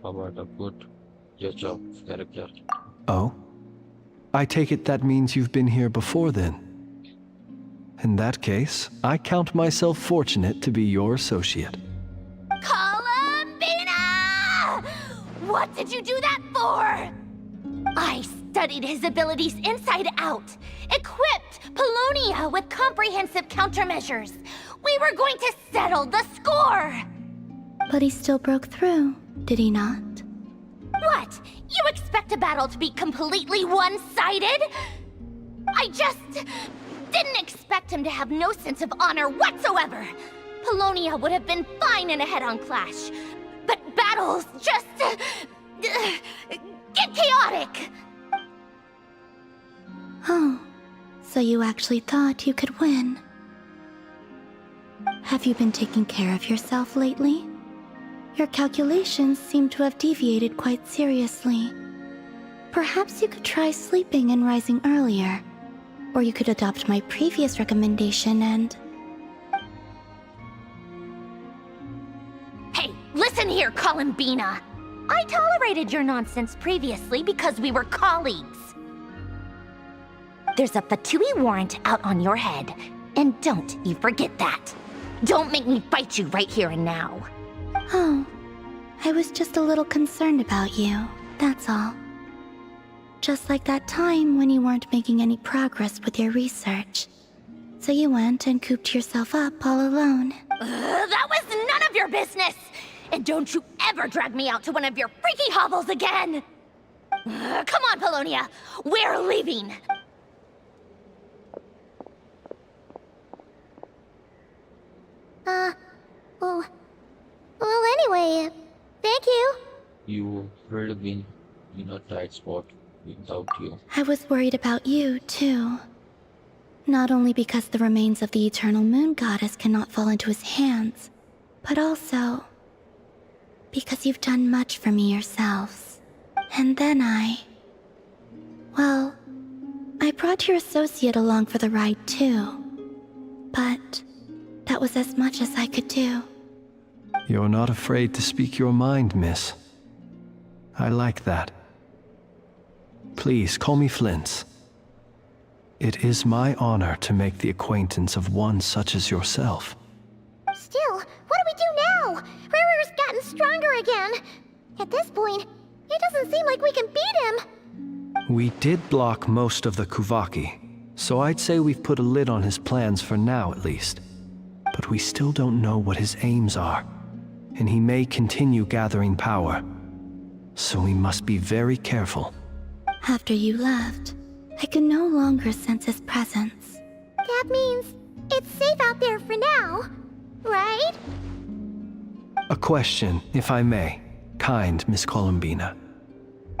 How about a good job, character? Oh? I take it that means you've been here before then. In that case, I count myself fortunate to be your associate. Columbina! What did you do that for? I studied his abilities inside out, equipped Polonia with comprehensive countermeasures. We were going to settle the score! But he still broke through, did he not? What? You expect expect a battle to be completely one-sided. I just didn't expect him to have no sense of honor whatsoever. Polonia would have been fine in a head-on clash, but battles just get chaotic. Oh, so you actually thought you could win. Have you been taking care of yourself lately? Your calculations seem to have deviated quite seriously. Perhaps you could try sleeping and rising earlier. Or you could adopt my previous recommendation and... Hey, listen here, Columbina. I tolerated your nonsense previously because we were colleagues. There's a Fatui warrant out on your head, and don't you forget that. Don't make me fight you right here and now. Oh, I was just a little concerned about you, that's all. Just like that time when you weren't making any progress with your research. So you went and cooped yourself up all alone. That was none of your business! And don't you ever drag me out to one of your freaky hovels again! Come on, Polonia! We're leaving! Well, anyway, thank you. You would have been in a tight spot without you. I was worried about you, too. Not only because the remains of the eternal moon goddess cannot fall into his hands, but also because you've done much for me yourselves. And then well, I brought your associate along for the ride, too. But that was as much as I could do. You're not afraid to speak your mind, miss. I like that. Please, call me Flint's. It is my honor to make the acquaintance of one such as yourself. Still, what do we do now? Riri's gotten stronger again. At this point, it doesn't seem like we can beat him. We did block most of the Kuvaki, so I'd say we've put a lid on his plans for now at least. But we still don't know what his aims are, and he may continue gathering power. So we must be very careful. After you left, I could no longer sense his presence. That means it's safe out there for now, right? A question, if I may, kind Miss Columbina.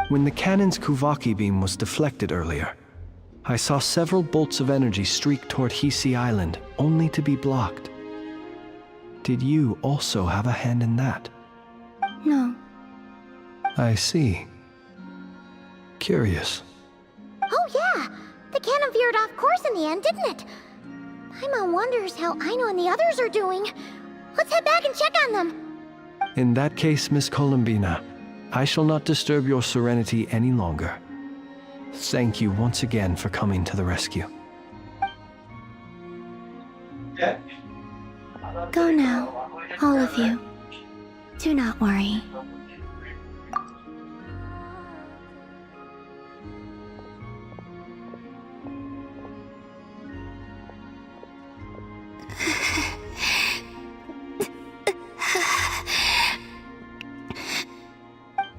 When the cannon's Kuvaki beam was deflected earlier, I saw several bolts of energy streak toward Hisi Island, only to be blocked. Did you also have a hand in that? No. I see. Curious. Oh yeah, the cannon veered off course in the end, didn't it? Paimon wonders how Aino and the others are doing. Let's head back and check on them. In that case, Miss Columbina, I shall not disturb your serenity any longer. Thank you once again for coming to the rescue. Go now, all of you. Do not worry.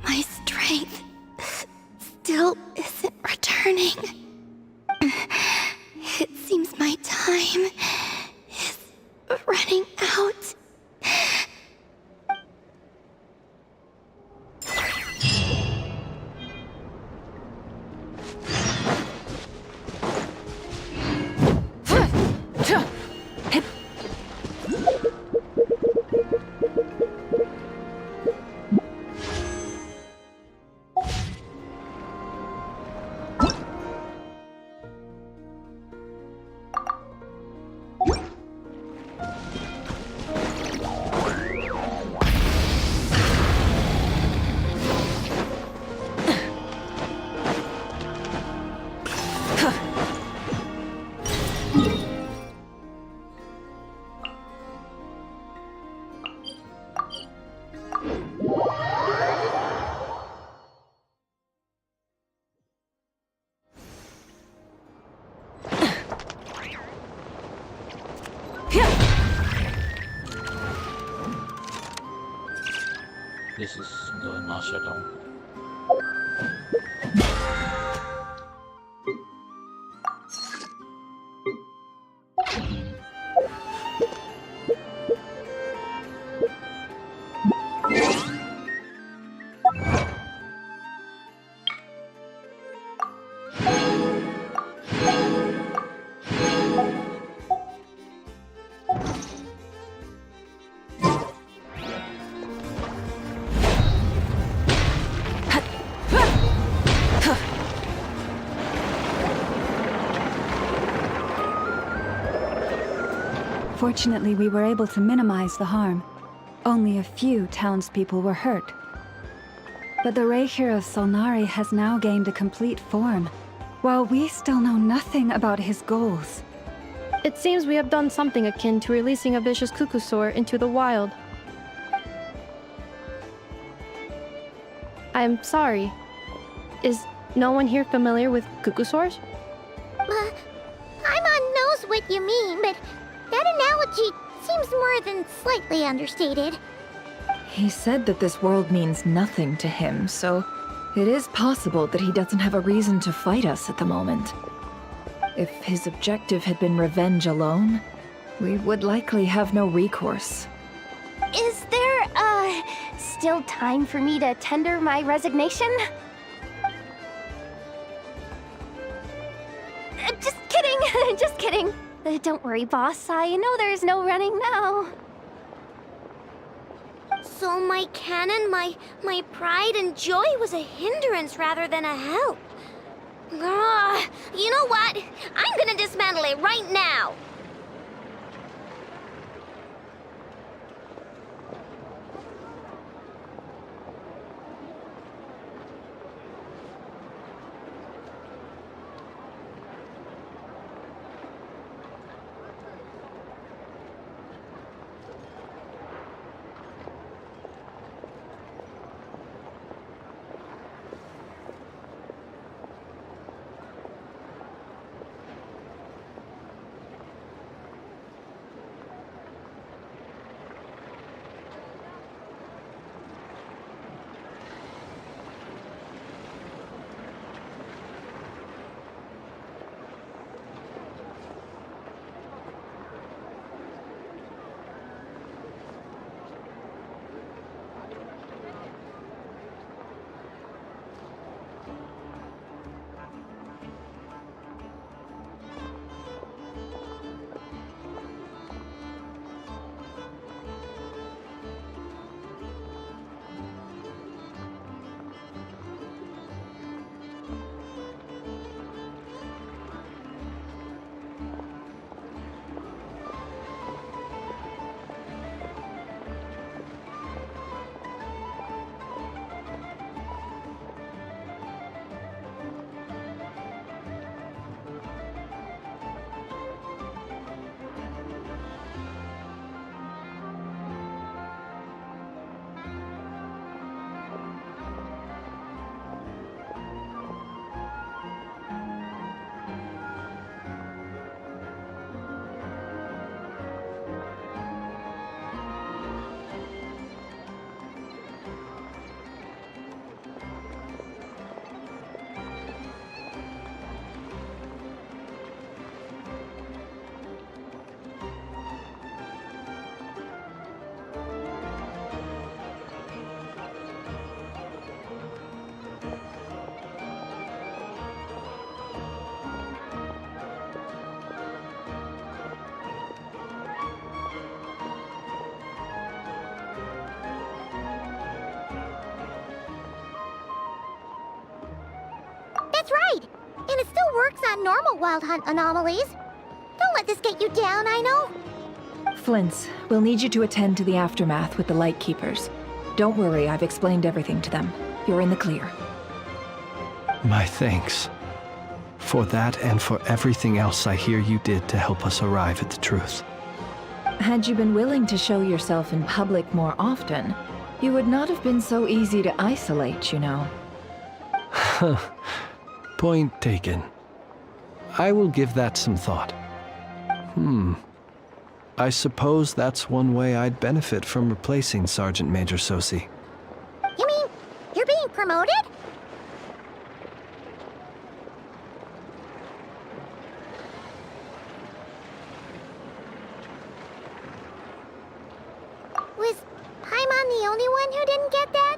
My strength still isn't returning. It seems my time is running out. This is the Nasha town. Fortunately, we were able to minimize the harm. Only a few townspeople were hurt. But the Raihir of Solnari has now gained a complete form, while we still know nothing about his goals. It seems we have done something akin to releasing a vicious Kukusaur into the wild. I'm sorry. Is no one here familiar with Kukusaurs? Paimon knows what you mean, but that analogy seems more than slightly understated. He said that this world means nothing to him, so it is possible that he doesn't have a reason to fight us at the moment. If his objective had been revenge alone, we would likely have no recourse. Is there, still time for me to tender my resignation? Just kidding, just kidding. Don't worry, boss. I know there's no running now. So my canon, my pride and joy was a hindrance rather than a help. Ugh, you know what? I'm gonna dismantle it right now. That's right! And it still works on normal Wild Hunt anomalies. Don't let this get you down, I know. Flints, we'll need you to attend to the aftermath with the Lightkeepers. Don't worry, I've explained everything to them. You're in the clear. My thanks. For that and for everything else I hear you did to help us arrive at the truth. Had you been willing to show yourself in public more often, you would not have been so easy to isolate, you know. Point taken. I will give that some thought. I suppose that's one way I'd benefit from replacing Sergeant Major Sosi. You mean, you're being promoted? Was Paimon the only one who didn't get that?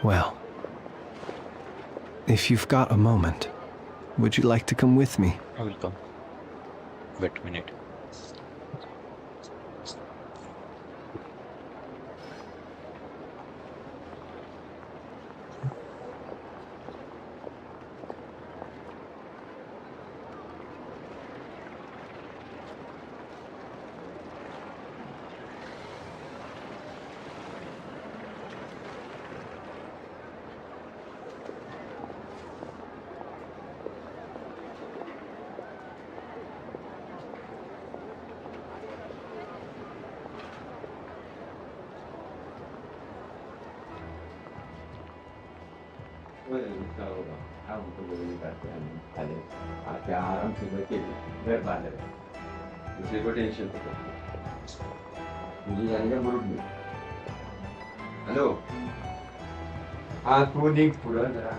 Well, if you've got a moment, would you like to come with me? I will come. Wait a minute. वो इसका होगा हम तो वो नहीं करते हैं पहले आके आराम से बैठ के घर बांध रहे दूसरे को टेंशन तो मुझे जाने का मूड नहीं हेलो हाँ तू नहीं पूरा जरा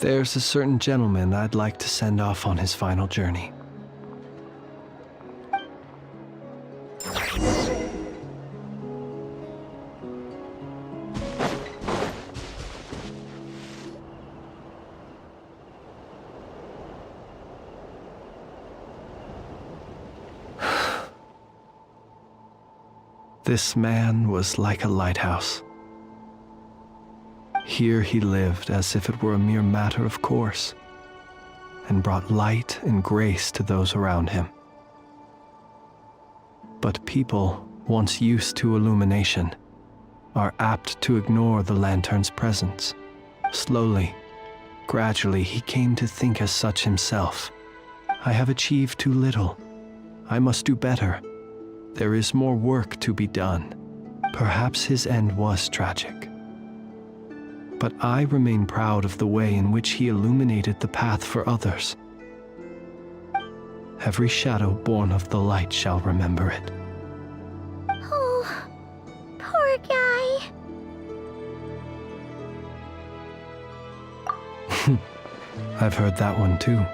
There's a certain gentleman I'd like to send off on his final journey. This man was like a lighthouse. Here he lived as if it were a mere matter of course, and brought light and grace to those around him. But people, once used to illumination, are apt to ignore the lantern's presence. Slowly, gradually, he came to think as such himself. I have achieved too little. I must do better. There is more work to be done. Perhaps his end was tragic. But I remain proud of the way in which he illuminated the path for others. Every shadow born of the light shall remember it. Oh, poor guy. I've heard that one too.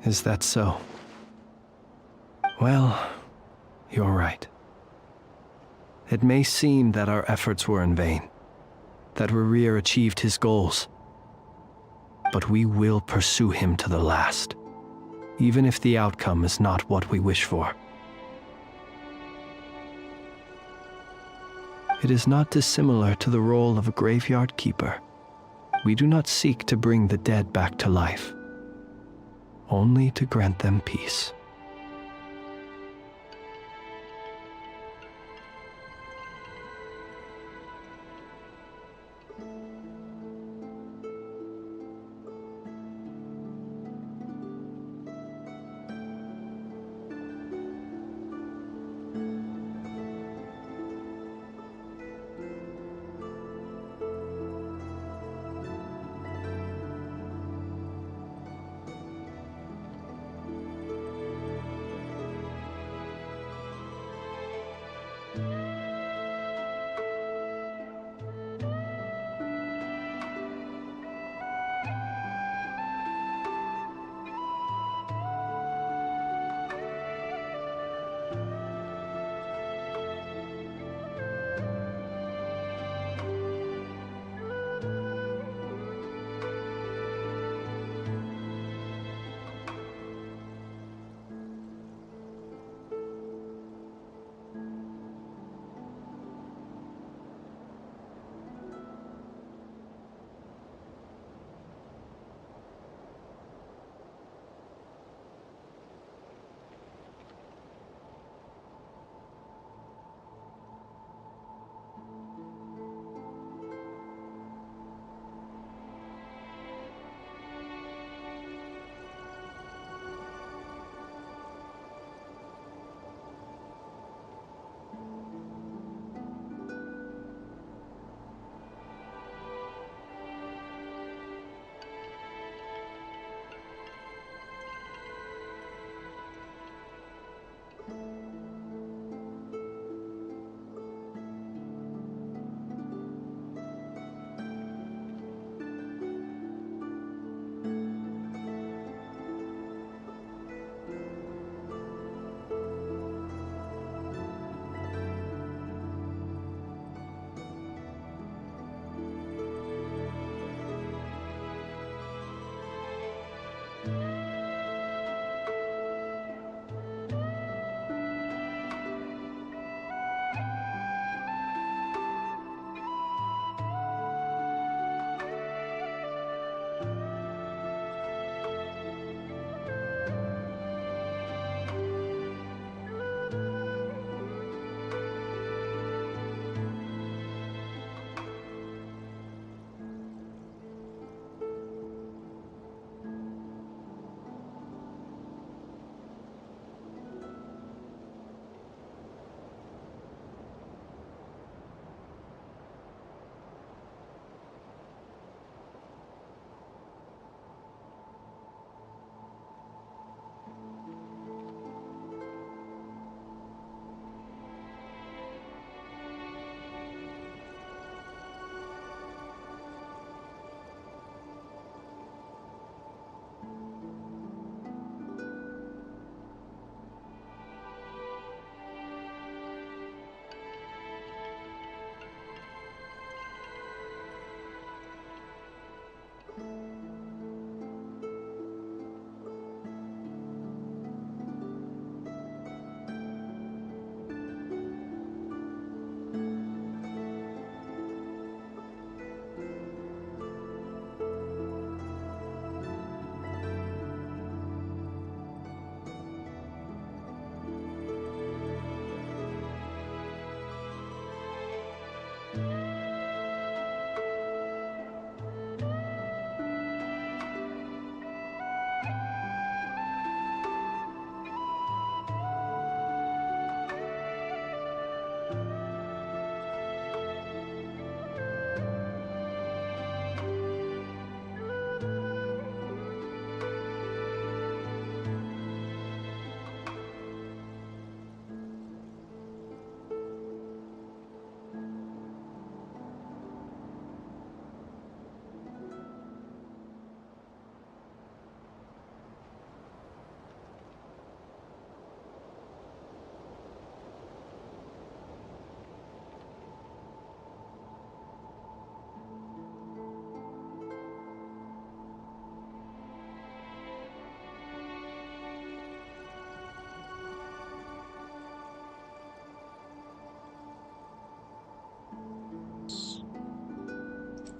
Is that so? Well, you're right. It may seem that our efforts were in vain, that Rerir achieved his goals. But we will pursue him to the last, even if the outcome is not what we wish for. It is not dissimilar to the role of a graveyard keeper. We do not seek to bring the dead back to life, only to grant them peace.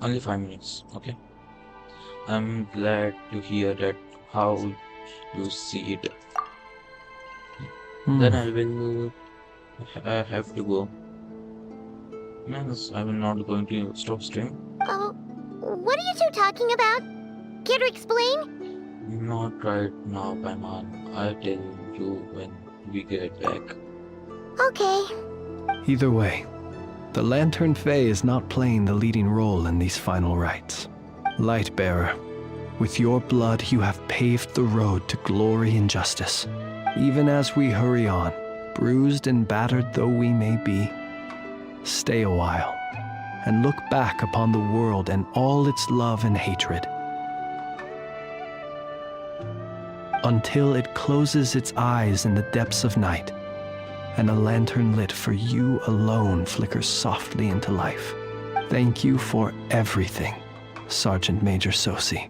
Only 5 minutes. Okay. I'm glad to hear that how you see it. Then I will have to go. Yes, I will not going to stop stream. Oh, what are you two talking about? Care to explain? Not right now, Paiman. I'll tell you when we get back. Okay. Either way, the Lantern Fae is not playing the leading role in these final rites. Lightbearer, with your blood you have paved the road to glory and justice. Even as we hurry on, bruised and battered though we may be, stay a while and look back upon the world and all its love and hatred. Until it closes its eyes in the depths of night, and a lantern lit for you alone flickers softly into life. Thank you for everything, Sergeant Major Sosi.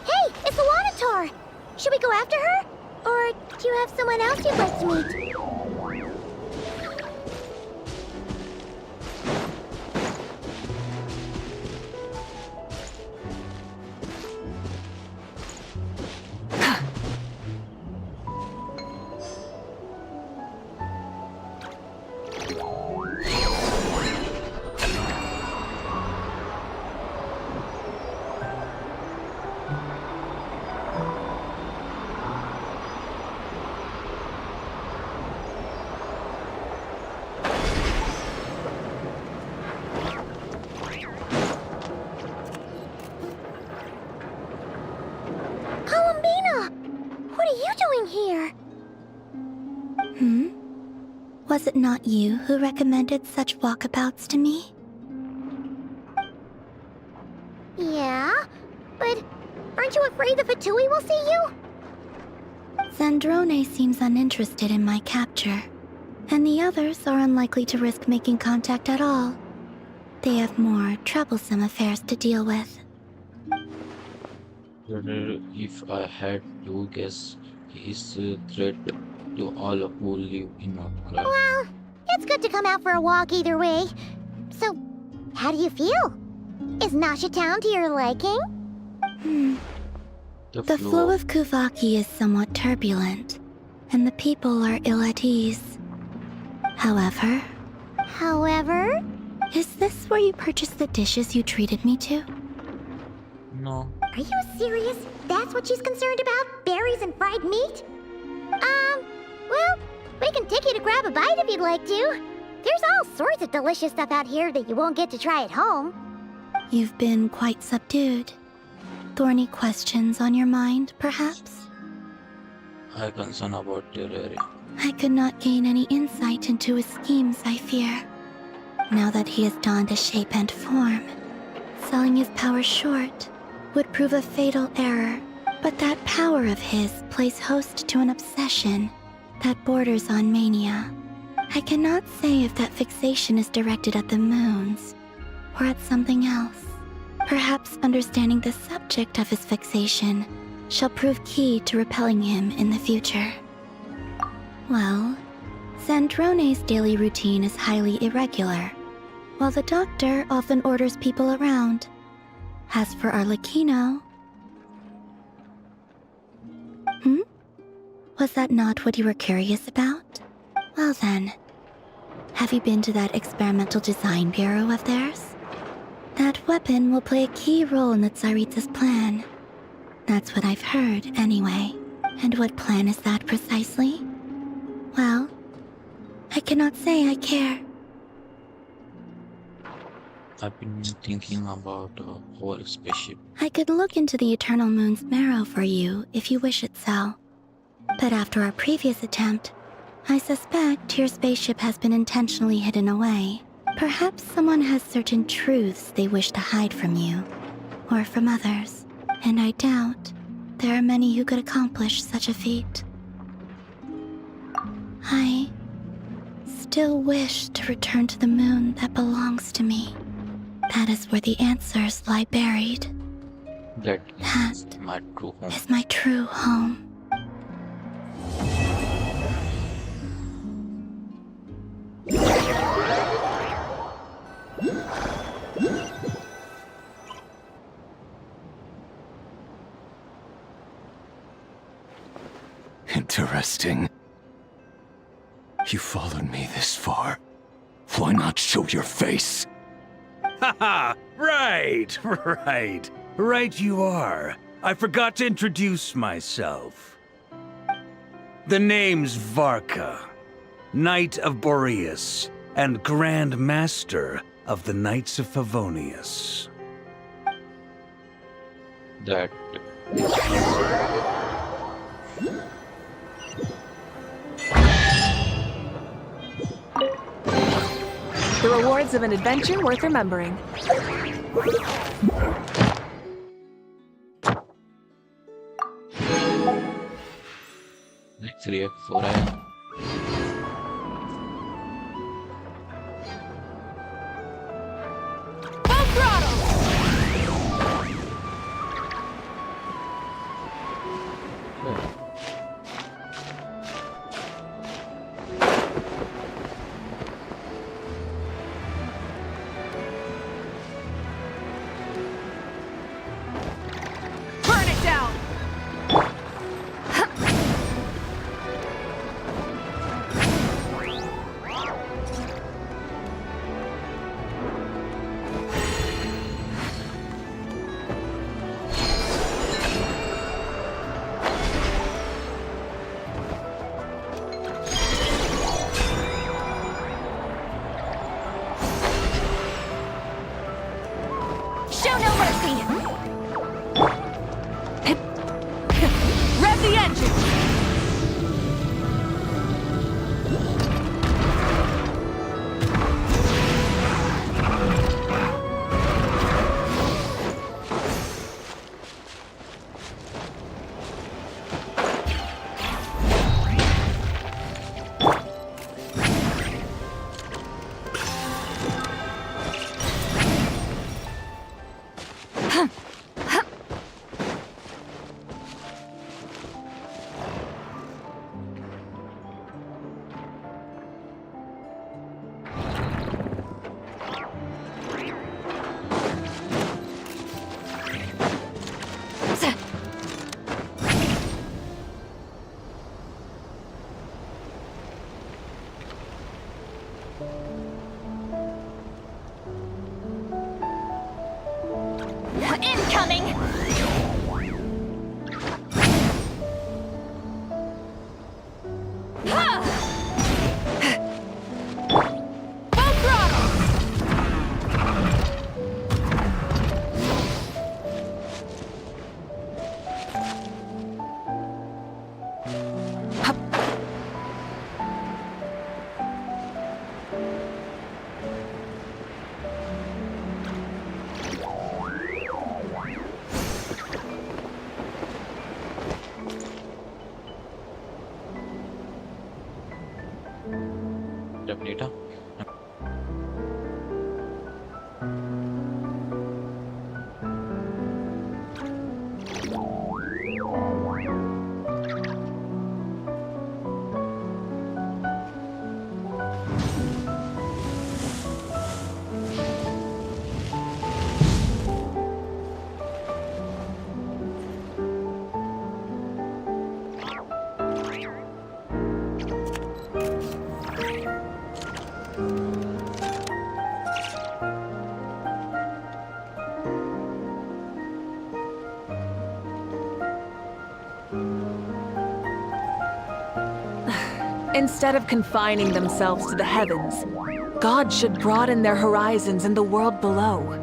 Hey, it's the Wanator! Should we go after her? Or do you have someone else you'd like to meet? What are you doing here? Was it not you who recommended such walkabouts to me? Yeah, but aren't you afraid the Fatui will see you? Zandrone seems uninterested in my capture, and the others are unlikely to risk making contact at all. They have more troublesome affairs to deal with. If I had to guess, he's a threat to all who live in Okra. Well, it's good to come out for a walk either way. So, how do you feel? Is Nasha Town to your liking? The flow of Kuvaki is somewhat turbulent, and the people are ill at ease. However, is this where you purchased the dishes you treated me to? No. Are you serious? That's what she's concerned about? Berries and fried meat? Well, we can take you to grab a bite if you'd like to. There's all sorts of delicious stuff out here that you won't get to try at home. You've been quite subdued. Thorny questions on your mind, perhaps? I'm concerned about your area. I could not gain any insight into his schemes, I fear. Now that he has donned a shape and form, selling his power short would prove a fatal error. But that power of his plays host to an obsession that borders on mania. I cannot say if that fixation is directed at the moons or at something else. Perhaps understanding the subject of his fixation shall prove key to repelling him in the future. Well, Zandrone's daily routine is highly irregular, while the doctor often orders people around. As for Arlecchino... Was that not what you were curious about? Well then, have you been to that experimental design bureau of theirs? That weapon will play a key role in the Tsaritsa's plan. That's what I've heard, anyway. And what plan is that precisely? Well, I cannot say I care. I've been thinking about a whole spaceship. I could look into the Eternal Moon's marrow for you if you wish it so. But after our previous attempt, I suspect your spaceship has been intentionally hidden away. Perhaps someone has certain truths they wish to hide from you, or from others, and I doubt there are many who could accomplish such a feat. I still wish to return to the moon that belongs to me. That is where the answers lie buried. That That is my true home. is my true home. Interesting. You followed me this far. Why not show your face? Haha! Right, right. Right you are. I forgot to introduce myself. The name's Varka, Knight of Boreas, and Grand Master of the Knights of Favonius. That The rewards of an adventure worth remembering. Let's react for I. Burn it down! Show no mercy! Rev the engine! Incoming! Full throttle! Data. Instead of confining themselves to the heavens, God should broaden their horizons in the world below.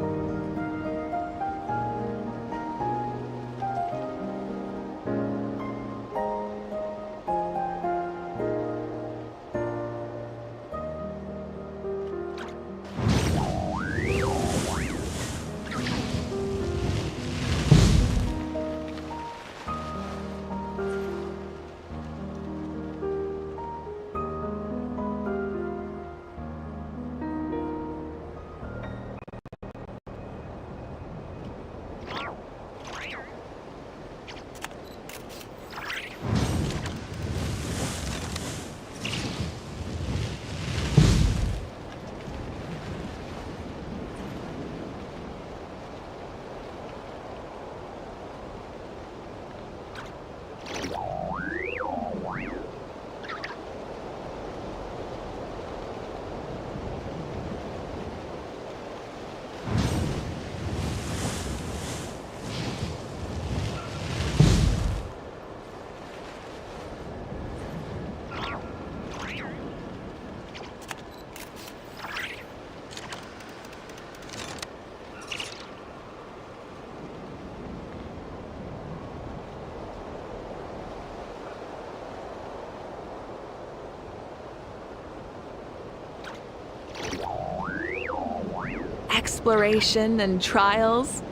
Exploration and trials.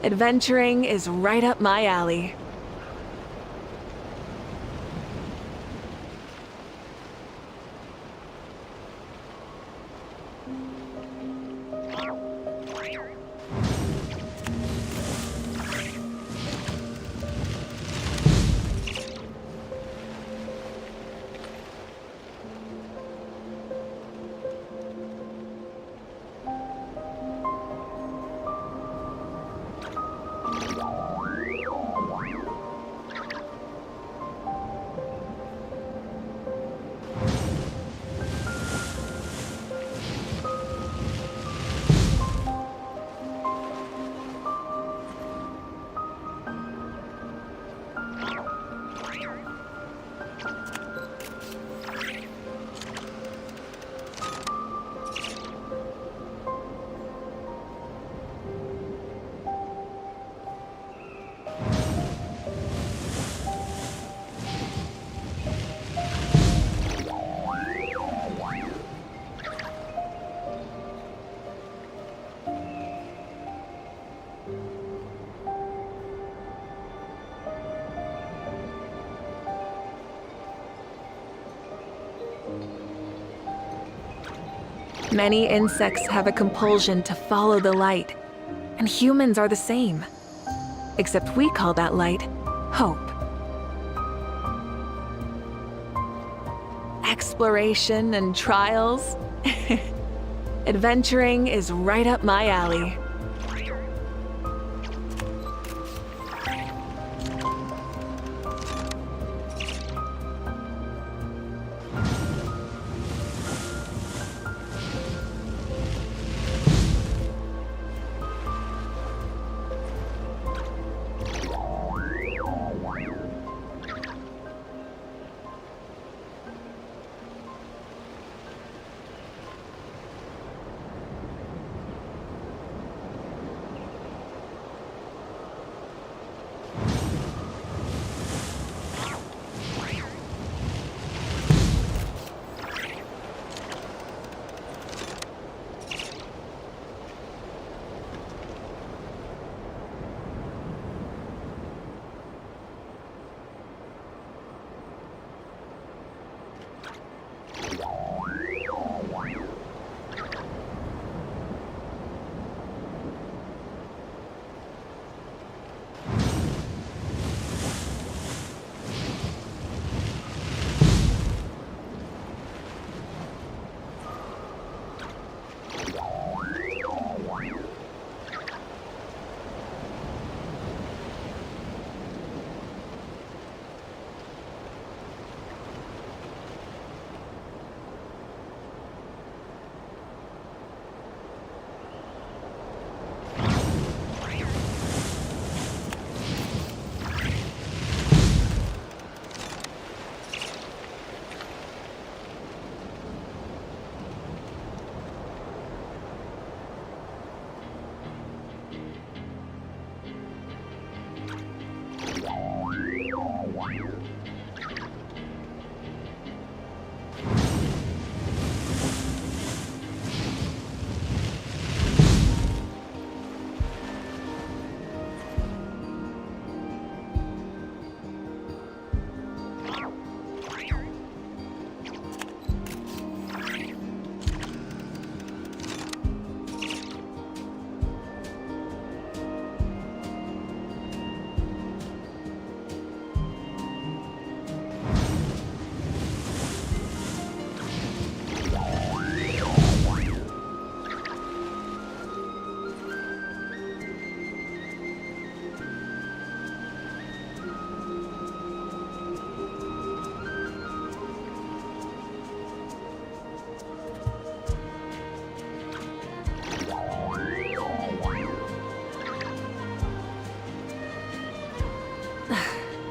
Adventuring is right up my alley. Many insects have a compulsion to follow the light, and humans are the same. Except we call that light hope. Exploration and trials. Adventuring is right up my alley.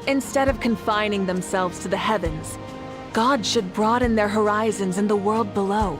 Instead of confining themselves to the heavens, gods should broaden their horizons in the world below.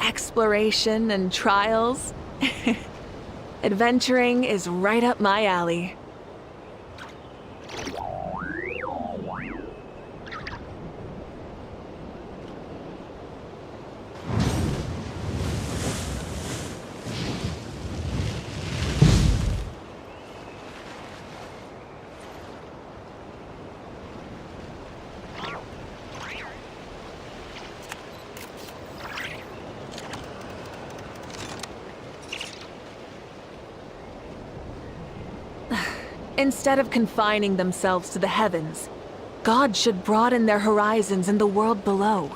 Exploration and trials. Adventuring is right up my alley. Instead of confining themselves to the heavens, gods should broaden their horizons in the world below.